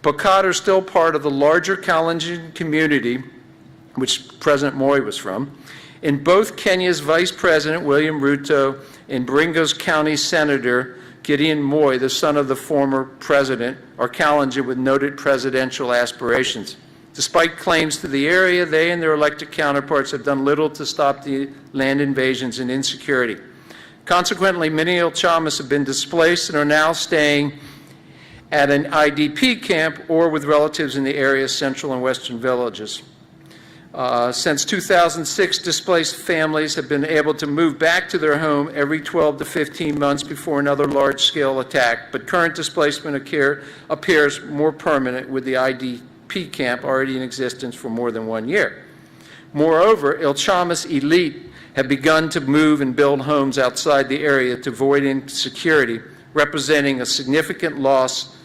Pokot are still part of the larger Kalenjin community, which President Moi was from, and both Kenya's Vice President, William Ruto, and Baringo's County Senator, Gideon Moi, the son of the former president, are Kalenjin with noted presidential aspirations. Despite claims to the area, they and their elected counterparts have done little to stop the land invasions and insecurity. Consequently, many Il Chamas have been displaced and are now staying at an IDP camp or with relatives in the area's central and western villages. Since 2006, displaced families have been able to move back to their home every 12 to 15 months before another large-scale attack, but current displacement appears more permanent with the IDP camp already in existence for more than 1 year. Moreover, Il Chamas elite have begun to move and build homes outside the area to avoid insecurity, representing a significant loss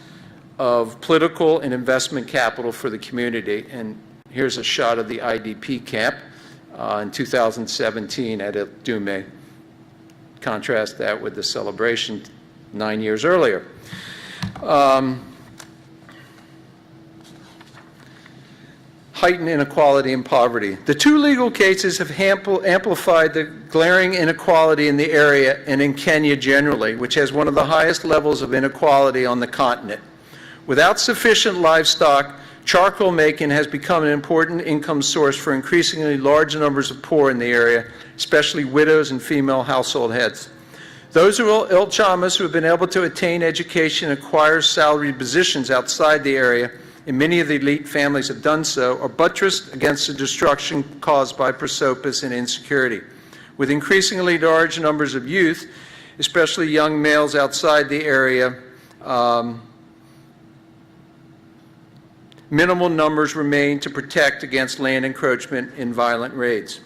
of political and investment capital for the community. And here's a shot of the IDP camp in 2017 at El Dume. Contrast that with the celebration 9 years earlier. Heightened inequality and poverty. The two legal cases have amplified the glaring inequality in the area and in Kenya generally, which has one of the highest levels of inequality on the continent. Without sufficient livestock, charcoal making has become an important income source for increasingly large numbers of poor in the area, especially widows and female household heads. Those Il Chamas who have been able to attain education and acquire salaried positions outside the area, and many of the elite families have done so, are buttressed against the destruction caused by Prosopis and insecurity. With increasingly large numbers of youth, especially young males outside the area, minimal numbers remain to protect against land encroachment and violent raids.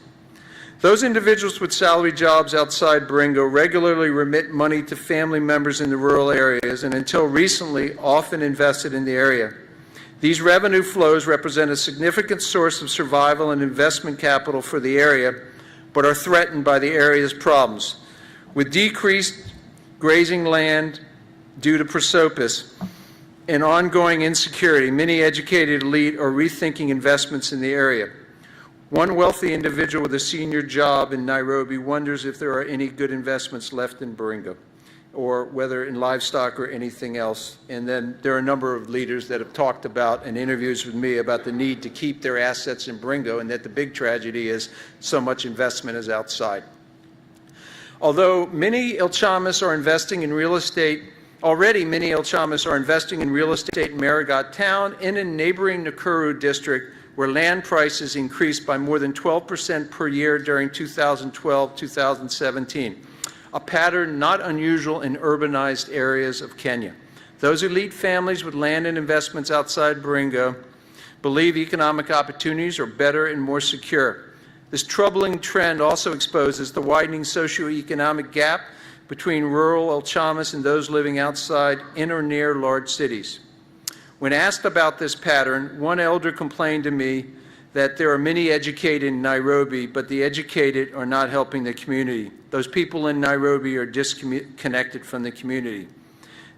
Those individuals with salary jobs outside Baringo regularly remit money to family members in the rural areas and until recently often invested in the area. These revenue flows represent a significant source of survival and investment capital for the area, but are threatened by the area's problems. With decreased grazing land due to prosopis and ongoing insecurity, many educated elite are rethinking investments in the area. One wealthy individual with a senior job in Nairobi wonders if there are any good investments left in Baringo, or whether in livestock or anything else. And then there are a number of leaders that have talked about in interviews with me about the need to keep their assets in Baringo, and that the big tragedy is so much investment is outside. Although many Ilchamis are investing in real estate, already many Ilchamis are investing in real estate in Marigot Town and in neighboring Nakuru district, where land prices increased by more than 12% per year during 2012-2017, a pattern not unusual in urbanized areas of Kenya. Those elite families with land and investments outside Baringo believe economic opportunities are better and more secure. This troubling trend also exposes the widening socioeconomic gap between rural Ilchamis and those living outside in or near large cities. When asked about this pattern, one elder complained to me that there are many educated in Nairobi, but the educated are not helping the community. Those people in Nairobi are disconnected from the community.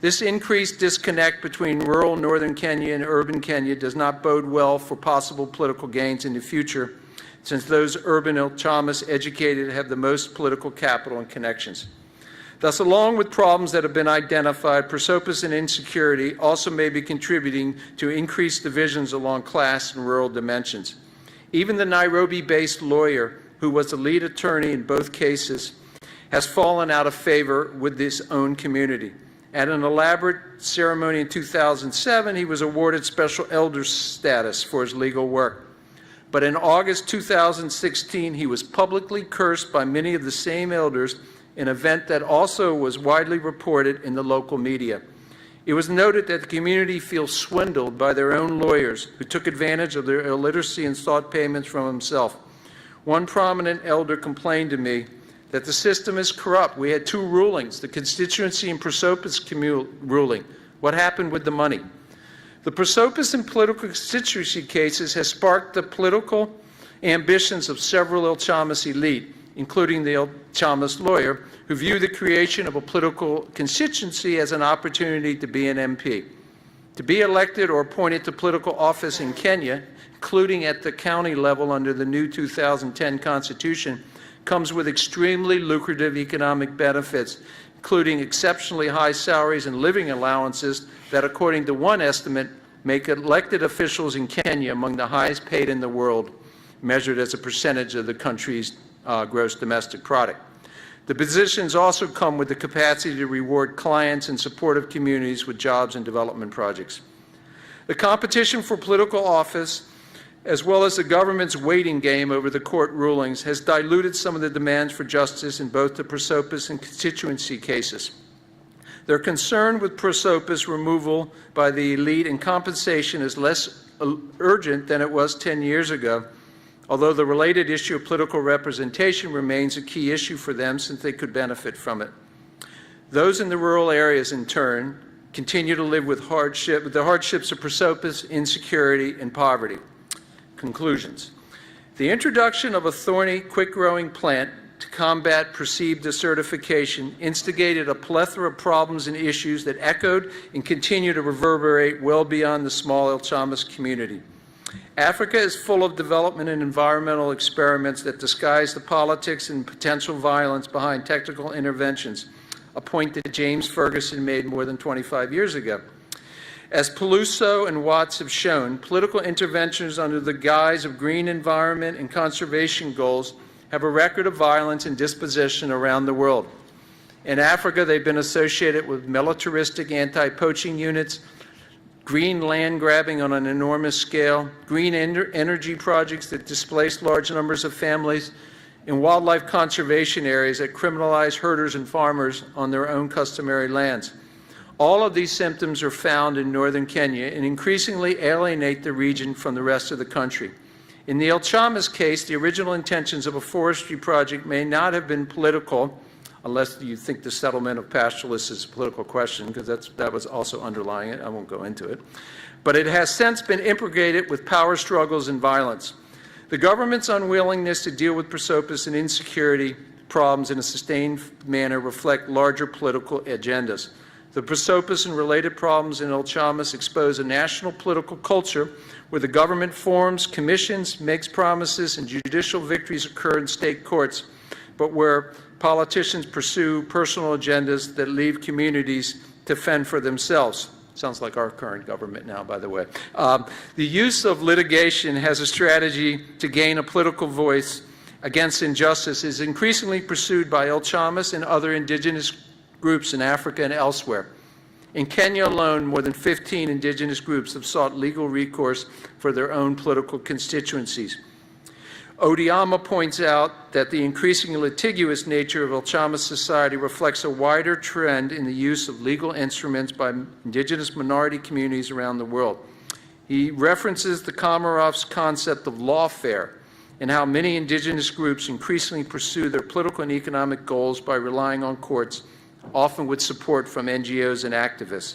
This increased disconnect between rural northern Kenya and urban Kenya does not bode well for possible political gains in the future, since those urban Ilchamis educated have the most political capital and connections. Thus, along with problems that have been identified, prosopis and insecurity also may be contributing to increased divisions along class and rural dimensions. Even the Nairobi-based lawyer, who was the lead attorney in both cases, has fallen out of favor with his own community. At an elaborate ceremony in 2007, he was awarded special elder status for his legal work. But in August 2016, he was publicly cursed by many of the same elders, an event that also was widely reported in the local media. It was noted that the community feels swindled by their own lawyers, who took advantage of their illiteracy and sought payments from himself. One prominent elder complained to me that the system is corrupt. We had two rulings, the constituency and prosopis ruling. What happened with the money? The prosopis and political constituency cases has sparked the political ambitions of several Ilchamis elite, including the Ilchamis lawyer, who view the creation of a political constituency as an opportunity to be an MP. To be elected or appointed to political office in Kenya, including at the county level under the new 2010 Constitution, comes with extremely lucrative economic benefits, including exceptionally high salaries and living allowances that, according to one estimate, make elected officials in Kenya among the highest paid in the world, measured as a percentage of the country's gross domestic product. The positions also come with the capacity to reward clients and supportive communities with jobs and development projects. The competition for political office, as well as the government's waiting game over the court rulings, has diluted some of the demands for justice in both the prosopis and constituency cases. Their concern with prosopis removal by the elite and compensation is less urgent than it was 10 years ago, although the related issue of political representation remains a key issue for them since they could benefit from it. Those in the rural areas, in turn, continue to live with the hardships of prosopis, insecurity, and poverty. Conclusions. The introduction of a thorny, quick-growing plant to combat perceived desertification instigated a plethora of problems and issues that echoed and continue to reverberate well beyond the small Ilchamis community. Africa is full of development and environmental experiments that disguise the politics and potential violence behind technical interventions, a point that James Ferguson made more than 25 years ago. As Peluso and Watts have shown, political interventions under the guise of green environment and conservation goals have a record of violence and dispossession around the world. In Africa, they've been associated with militaristic anti-poaching units, green land grabbing on an enormous scale, green energy projects that displace large numbers of families, and wildlife conservation areas that criminalize herders and farmers on their own customary lands. All of these symptoms are found in northern Kenya and increasingly alienate the region from the rest of the country. In the El Chamas case, the original intentions of a forestry project may not have been political, unless you think the settlement of pastoralists is a political question, because that was also underlying it. I won't go into it. But it has since been imbricated with power struggles and violence. The government's unwillingness to deal with prosopis and insecurity problems in a sustained manner reflect larger political agendas. The prosopis and related problems in El Chamas expose a national political culture where the government forms commissions, makes promises, and judicial victories occur in state courts, but where politicians pursue personal agendas that leave communities to fend for themselves. Sounds like our current government now, by the way. The use of litigation as a strategy to gain a political voice against injustice is increasingly pursued by El Chamas and other indigenous groups in Africa and elsewhere. In Kenya alone, more than 15 indigenous groups have sought legal recourse for their own political constituencies. Odiama points out that the increasingly litigious nature of El Chamas society reflects a wider trend in the use of legal instruments by indigenous minority communities around the world. He references the Komarov's concept of lawfare and how many indigenous groups increasingly pursue their political and economic goals by relying on courts, often with support from NGOs and activists.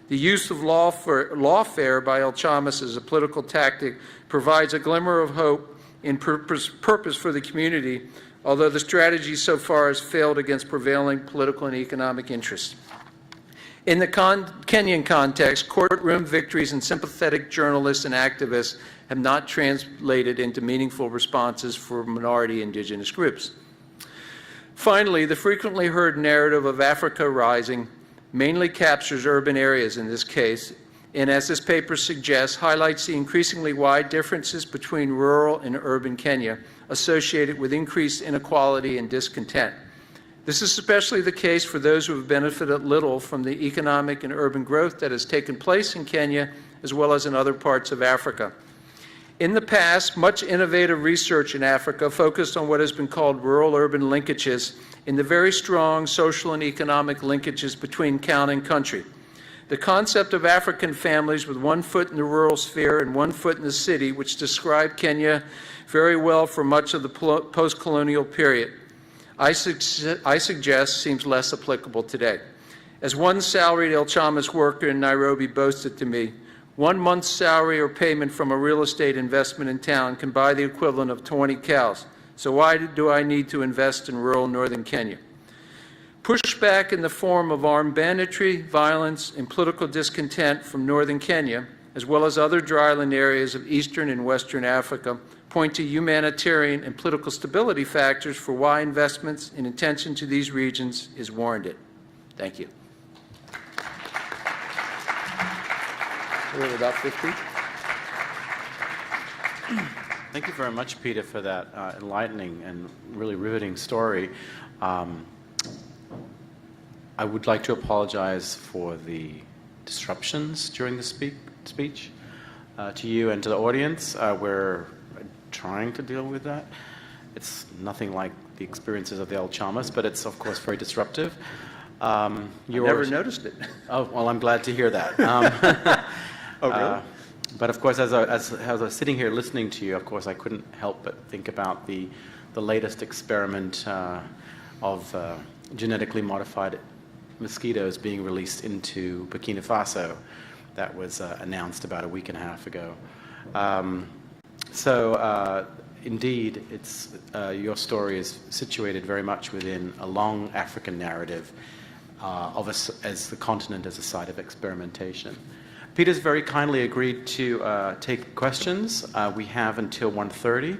The use of lawfare by El Chamas as a political tactic provides a glimmer of hope in purpose for the community, although the strategy so far has failed against prevailing political and economic interests. In the Kenyan context, courtroom victories and sympathetic journalists and activists have not translated into meaningful responses for minority indigenous groups. Finally, the frequently heard narrative of Africa Rising mainly captures urban areas in this case, and as this paper suggests, highlights the increasingly wide differences between rural and urban Kenya associated with increased inequality and discontent. This is especially the case for those who have benefited little from the economic and urban growth that has taken place in Kenya as well as in other parts of Africa. In the past, much innovative research in Africa focused on what has been called rural-urban linkages and the very strong social and economic linkages between town and country. The concept of African families with one foot in the rural sphere and one foot in the city, which described Kenya very well for much of the post-colonial period, I suggest seems less applicable today. As one salaried El Chamas worker in Nairobi boasted to me, 1 month's salary or payment from a real estate investment in town can buy the equivalent of 20 cows. So why do I need to invest in rural northern Kenya? Pushback in the form of armed banditry, violence, and political discontent from northern Kenya, as well as other dryland areas of eastern and western Africa, point to humanitarian and political stability factors for why investments and attention to these regions is warranted. Thank you. We're about 50. Thank you very much, Peter, for that enlightening and really riveting story. I would like to apologize for the disruptions during the speech to you and to the audience. We're trying to deal with that. It's nothing like the experiences of the El Chamas, but it's, of course, very disruptive. Never noticed it. Oh, well, I'm glad to hear that. Oh, really? But of course, as I was sitting here listening to you, of course, I couldn't help but think about the latest experiment of genetically modified mosquitoes being released into Burkina Faso that was announced about a week and a half ago. Indeed, it's, your story is situated very much within a long African narrative of us as the continent as a site of experimentation. Peter's very kindly agreed to take questions. We have until 1:30.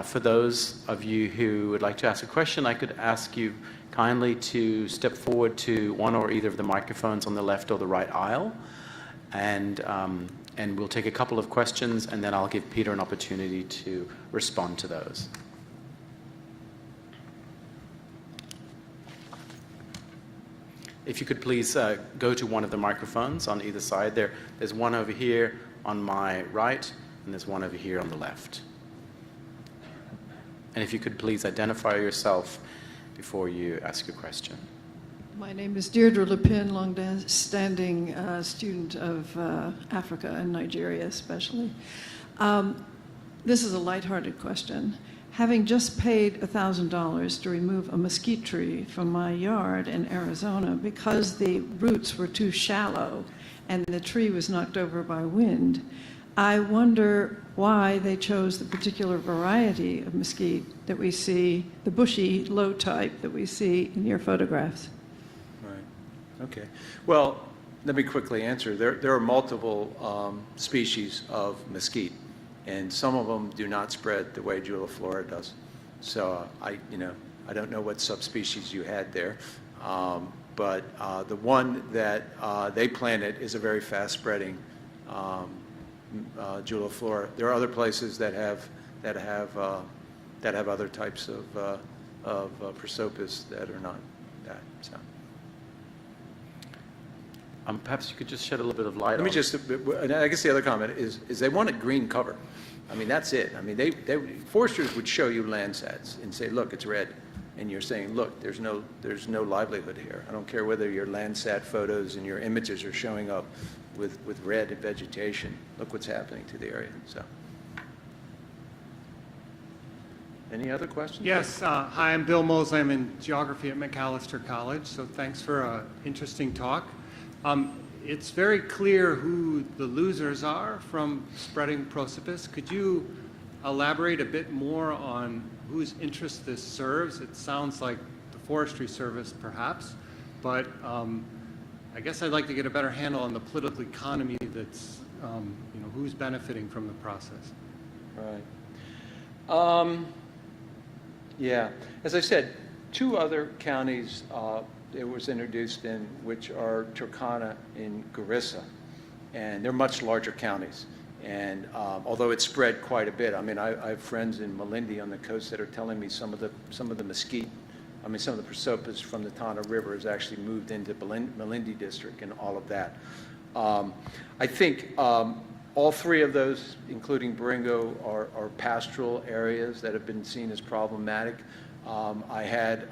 For those of you who would like to ask a question, I could ask you kindly to step forward to one or either of the microphones on the left or the right aisle, and we'll take a couple of questions, and then I'll give Peter an opportunity to respond to those. If you could please go to one of the microphones on either side. There's one over here on my right, and there's one over here on the left. And if you could please identify yourself before you ask your question. My name is Deirdre Lepin, long-standing student of Africa and Nigeria especially. This is a lighthearted question. Having just paid $1,000 to remove a mesquite tree from my yard in Arizona because the roots were too shallow and the tree was knocked over by wind, I wonder why they chose the particular variety of mesquite that we see, the bushy, low type that we see in your photographs. Right. Okay. Well, let me quickly answer. There are multiple species of mesquite, and some of them do not spread the way Juliflora does. So I don't know what subspecies you had there, but the one that they planted is a very fast-spreading Juliflora. There are other places that have other types of prosopis that are not that. So. Perhaps you could just shed a little bit of light Let on. me just, I guess the other comment is they wanted green cover. I mean, that's it. I mean, foresters would show you Landsats and say, look, it's red. And you're saying, look, there's no livelihood here. I don't care whether your Landsat photos and your images are showing up with red vegetation. Look what's happening to the area. So, any other questions? Yes. Hi, I'm Bill Mosley. I'm in geography at Macalester College. So thanks for an interesting talk. It's very clear who the losers are from spreading prosopis. Could you elaborate a bit more on whose interest this serves? It sounds like the Forestry Service, perhaps, but I guess I'd like to get a better handle on the political economy that's, who's benefiting from the process. Right. Yeah. As I said, two other counties it was introduced in, which are Turkana and Garissa, and they're much larger counties. And although it's spread quite a bit, I mean, I have friends in Malindi on the coast that are telling me some of the mesquite, I mean, some of the prosopis from the Tana River has actually moved into Malindi district and all of that. I think all three of those, including Baringo, are pastoral areas that have been seen as problematic. I had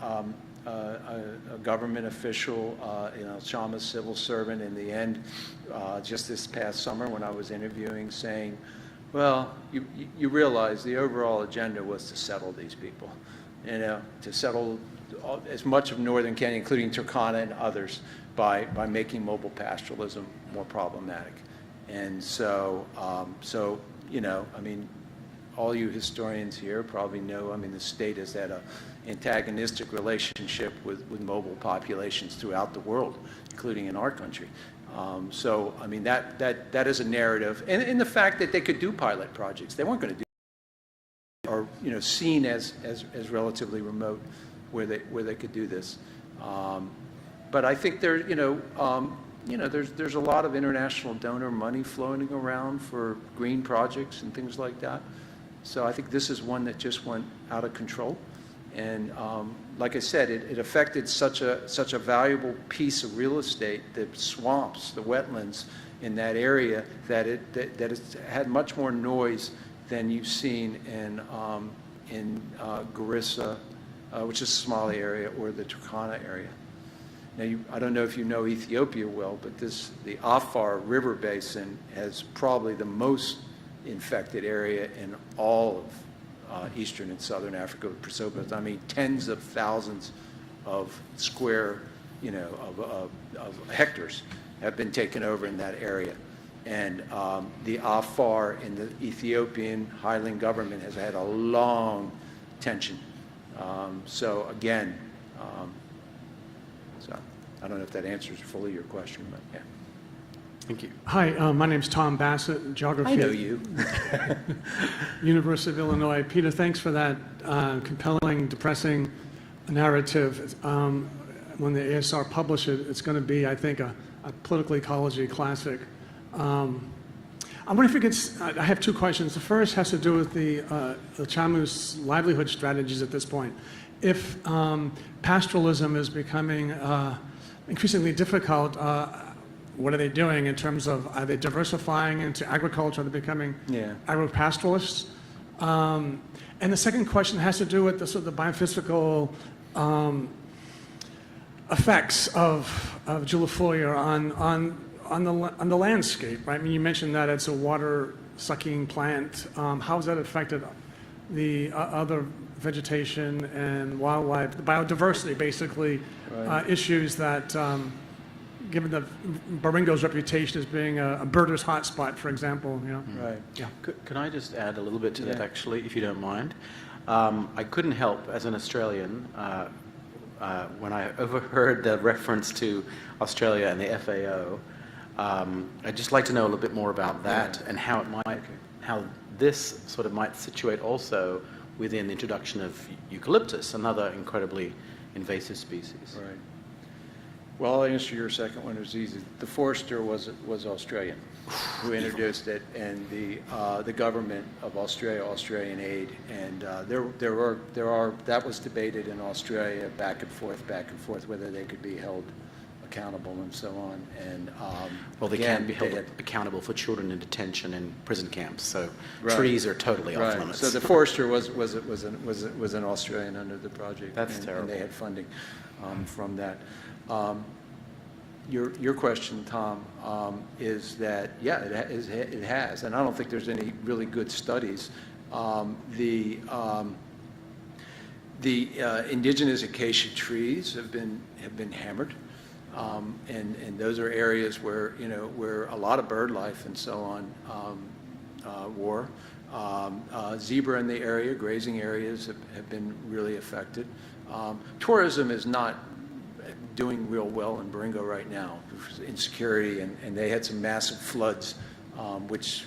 a government official, Shama civil servant in the end, just this past summer when I was interviewing, saying, well, you realize the overall agenda was to settle these people, to settle as much of northern Kenya, including Turkana and others, by making mobile pastoralism more problematic. And so, I mean, all you historians here probably know, I mean, the state has had an antagonistic relationship with mobile populations throughout the world, including in our country. So, I mean, that is a narrative. And the fact that they could do pilot projects, they weren't going to do, or, seen as relatively remote where they could do this. But I think there's a lot of international donor money floating around for green projects and things like that. So I think this is one that just went out of control. And like I said, it affected such a valuable piece of real estate, the swamps, the wetlands in that area, that it's had much more noise than you've seen in Garissa, which is the Somali area, or the Turkana area. Now, I don't know if you know Ethiopia well, but the Afar River Basin has probably the most infected area in all of eastern and southern Africa with prosopis. I mean, tens of thousands of square, of hectares have been taken over in that area. And the Afar and the Ethiopian Highland government has had a long tension. So again, so I don't know if that answers fully your question, but yeah. Thank you. Hi, my name's Tom Bassett, geography. I know you. University of Illinois. Peter, thanks for that compelling, depressing narrative. When the ASR publish it, it's going to be, I think, a political ecology classic. I wonder if you could, I have two questions. The first has to do with the Chamu's livelihood strategies at this point. If pastoralism is becoming increasingly difficult, what are they doing in terms of, are they diversifying into agriculture? Are they becoming agro-pastoralists? And the second question has to do with the sort of the biophysical effects of Juliflora on the landscape, right? I mean, you mentioned that it's a water sucking plant, how has that affected the other vegetation and wildlife, the biodiversity, basically, issues that, given the Baringo's reputation as being a birder's hotspot, for example, you know? Right. Yeah. Can I just add a little bit to that, Yeah. actually, if you don't mind? I couldn't help, as an Australian, when I overheard the reference to Australia and the FAO, I'd just like to know a little bit more about that and how it might, how this sort of might situate also within the introduction of eucalyptus, another incredibly invasive species. Right. Well, I'll answer your second one. It was easy. The forester was Australian who introduced it, and the government of Australia, Australian Aid, and that was debated in Australia back and forth whether they could be held accountable and so on. And Well, they again, can be held had- accountable for children in detention in prison camps, so Right. trees are totally off Right. limits. So the forester was an Australian under the project. That's and terrible. they had funding from that. Your question, Tom, is that, yeah, it has, and I don't think there's any really good studies. The indigenous acacia trees have been hammered, and those are areas where, you know, where a lot of bird life and so on were. Zebra in the area, grazing areas have been really affected. Tourism is not doing real well in Baringo right now. Insecurity, and they had some massive floods, which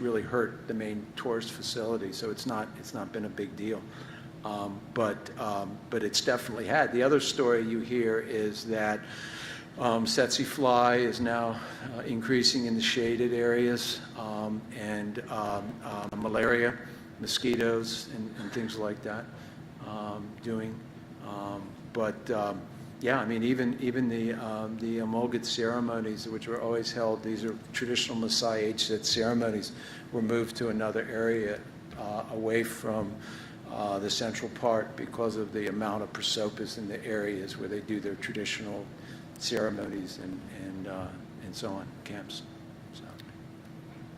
really hurt the main tourist facility. So it's not been a big deal, but it's definitely had. The other story you hear is that tsetse fly is now increasing in the shaded areas, and malaria, mosquitoes, and things like that yeah, I mean, even the Amolgit ceremonies, which were always held, these are traditional Maasai age-set ceremonies, were moved to another area away from the central part because of the amount of prosopis in the areas where they do their traditional ceremonies and so on, camps. So.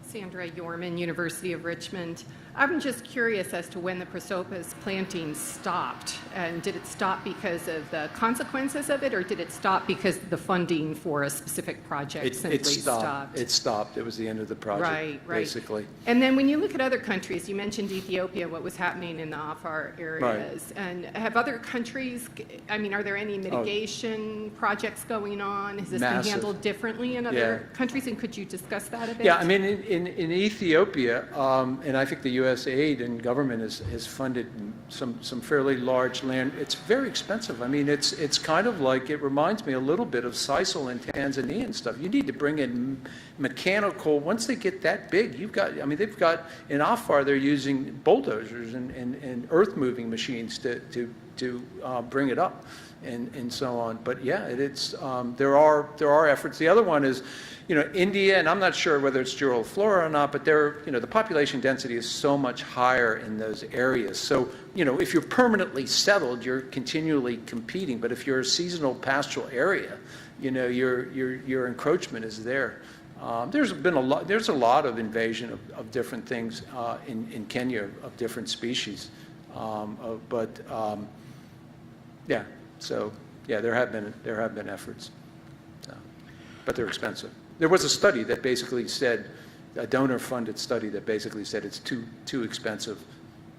Sandra Yorman, University of Richmond. I'm just curious as to when the prosopis planting stopped. And did it stop because of the consequences of it, or did it stop because the funding for a specific project simply stopped? It stopped. It was the end of the project, right. basically. And then when you look at other countries, you mentioned Ethiopia, what was happening in the Afar areas. Right. And have other countries, I mean, are there any mitigation projects going on? Has this been handled differently in other countries? And could you discuss that a bit? Yeah, I mean, in Ethiopia, and I think the U.S. aid and government has funded some fairly large land. It's very expensive. I mean, it's kind of like, it reminds me a little bit of Sisal in Tanzania and stuff. You need to bring in mechanical, once they get that big, you've got, I mean, they've got, in Afar, they're using bulldozers and earth-moving machines to bring it up and so on. But yeah, there are efforts. The other one is, you know, India, and I'm not sure whether it's Girolflora or not, but the population density is so much higher in those areas. So, you know, if you're permanently settled, you're continually competing. But if you're a seasonal pastoral area, you know, your encroachment is there. There's a lot of invasion of different things in Kenya of different species, yeah. So yeah, there have been efforts, but they're expensive. There was a study that basically said, a donor-funded study that basically said it's too expensive,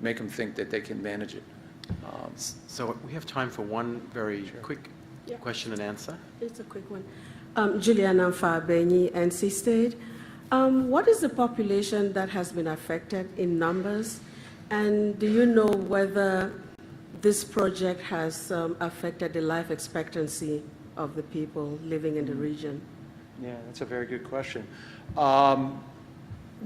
make them think that they can manage it. So we have time for one very quick question and answer. It's a quick one. Juliana Fabenyi, NC State. What is the population that has been affected in numbers? And do you know whether this project has affected the life expectancy of the people living in the region? Yeah, that's a very good question.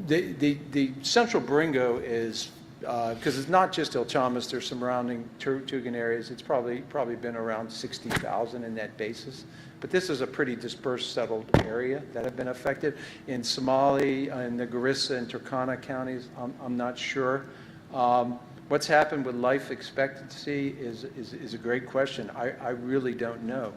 The central Baringo is, because it's not just El Chamas, there's surrounding Tugan areas, it's probably been around 60,000 in that basis. But this is a pretty dispersed, settled area that have been affected. In Somali, in the Garissa and Turkana counties, I'm not sure. What's happened with life expectancy is a great question. I really don't know.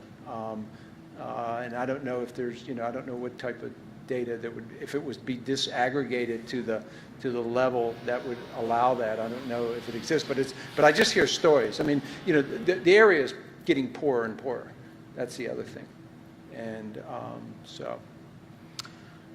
And I don't know if there's, I don't know what type of data that would, if it was be disaggregated to the level that would allow that. I don't know if it exists, but I just hear stories. I mean, you know, the area is getting poorer and poorer. That's the other thing. And so.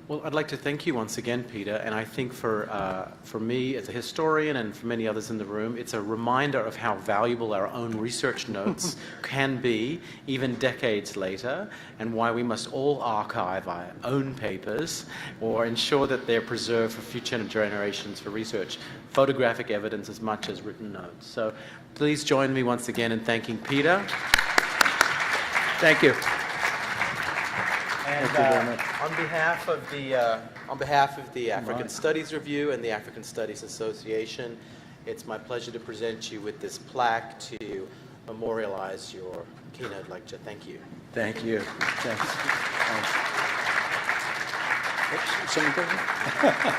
Well, I'd like to thank you once again, Peter, and I think for me as a historian and for many others in the room, it's a reminder of how valuable our own research notes can be, even decades later, and why we must all archive our own papers or ensure that they're preserved for future generations for research, photographic evidence as much as written notes. So please join me once again in thanking Peter. Thank you. And Thank you very much. on behalf of the African Studies Review and the African Studies Association, it's my pleasure to present you with this plaque to memorialize your keynote lecture. Thank you. Thank you. Thanks. Oops, someone go ahead.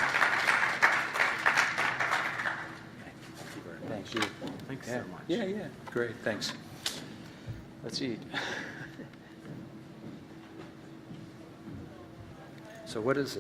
Thank you. Thanks Yeah. so much. Yeah. Great. Thanks. Let's eat. So what is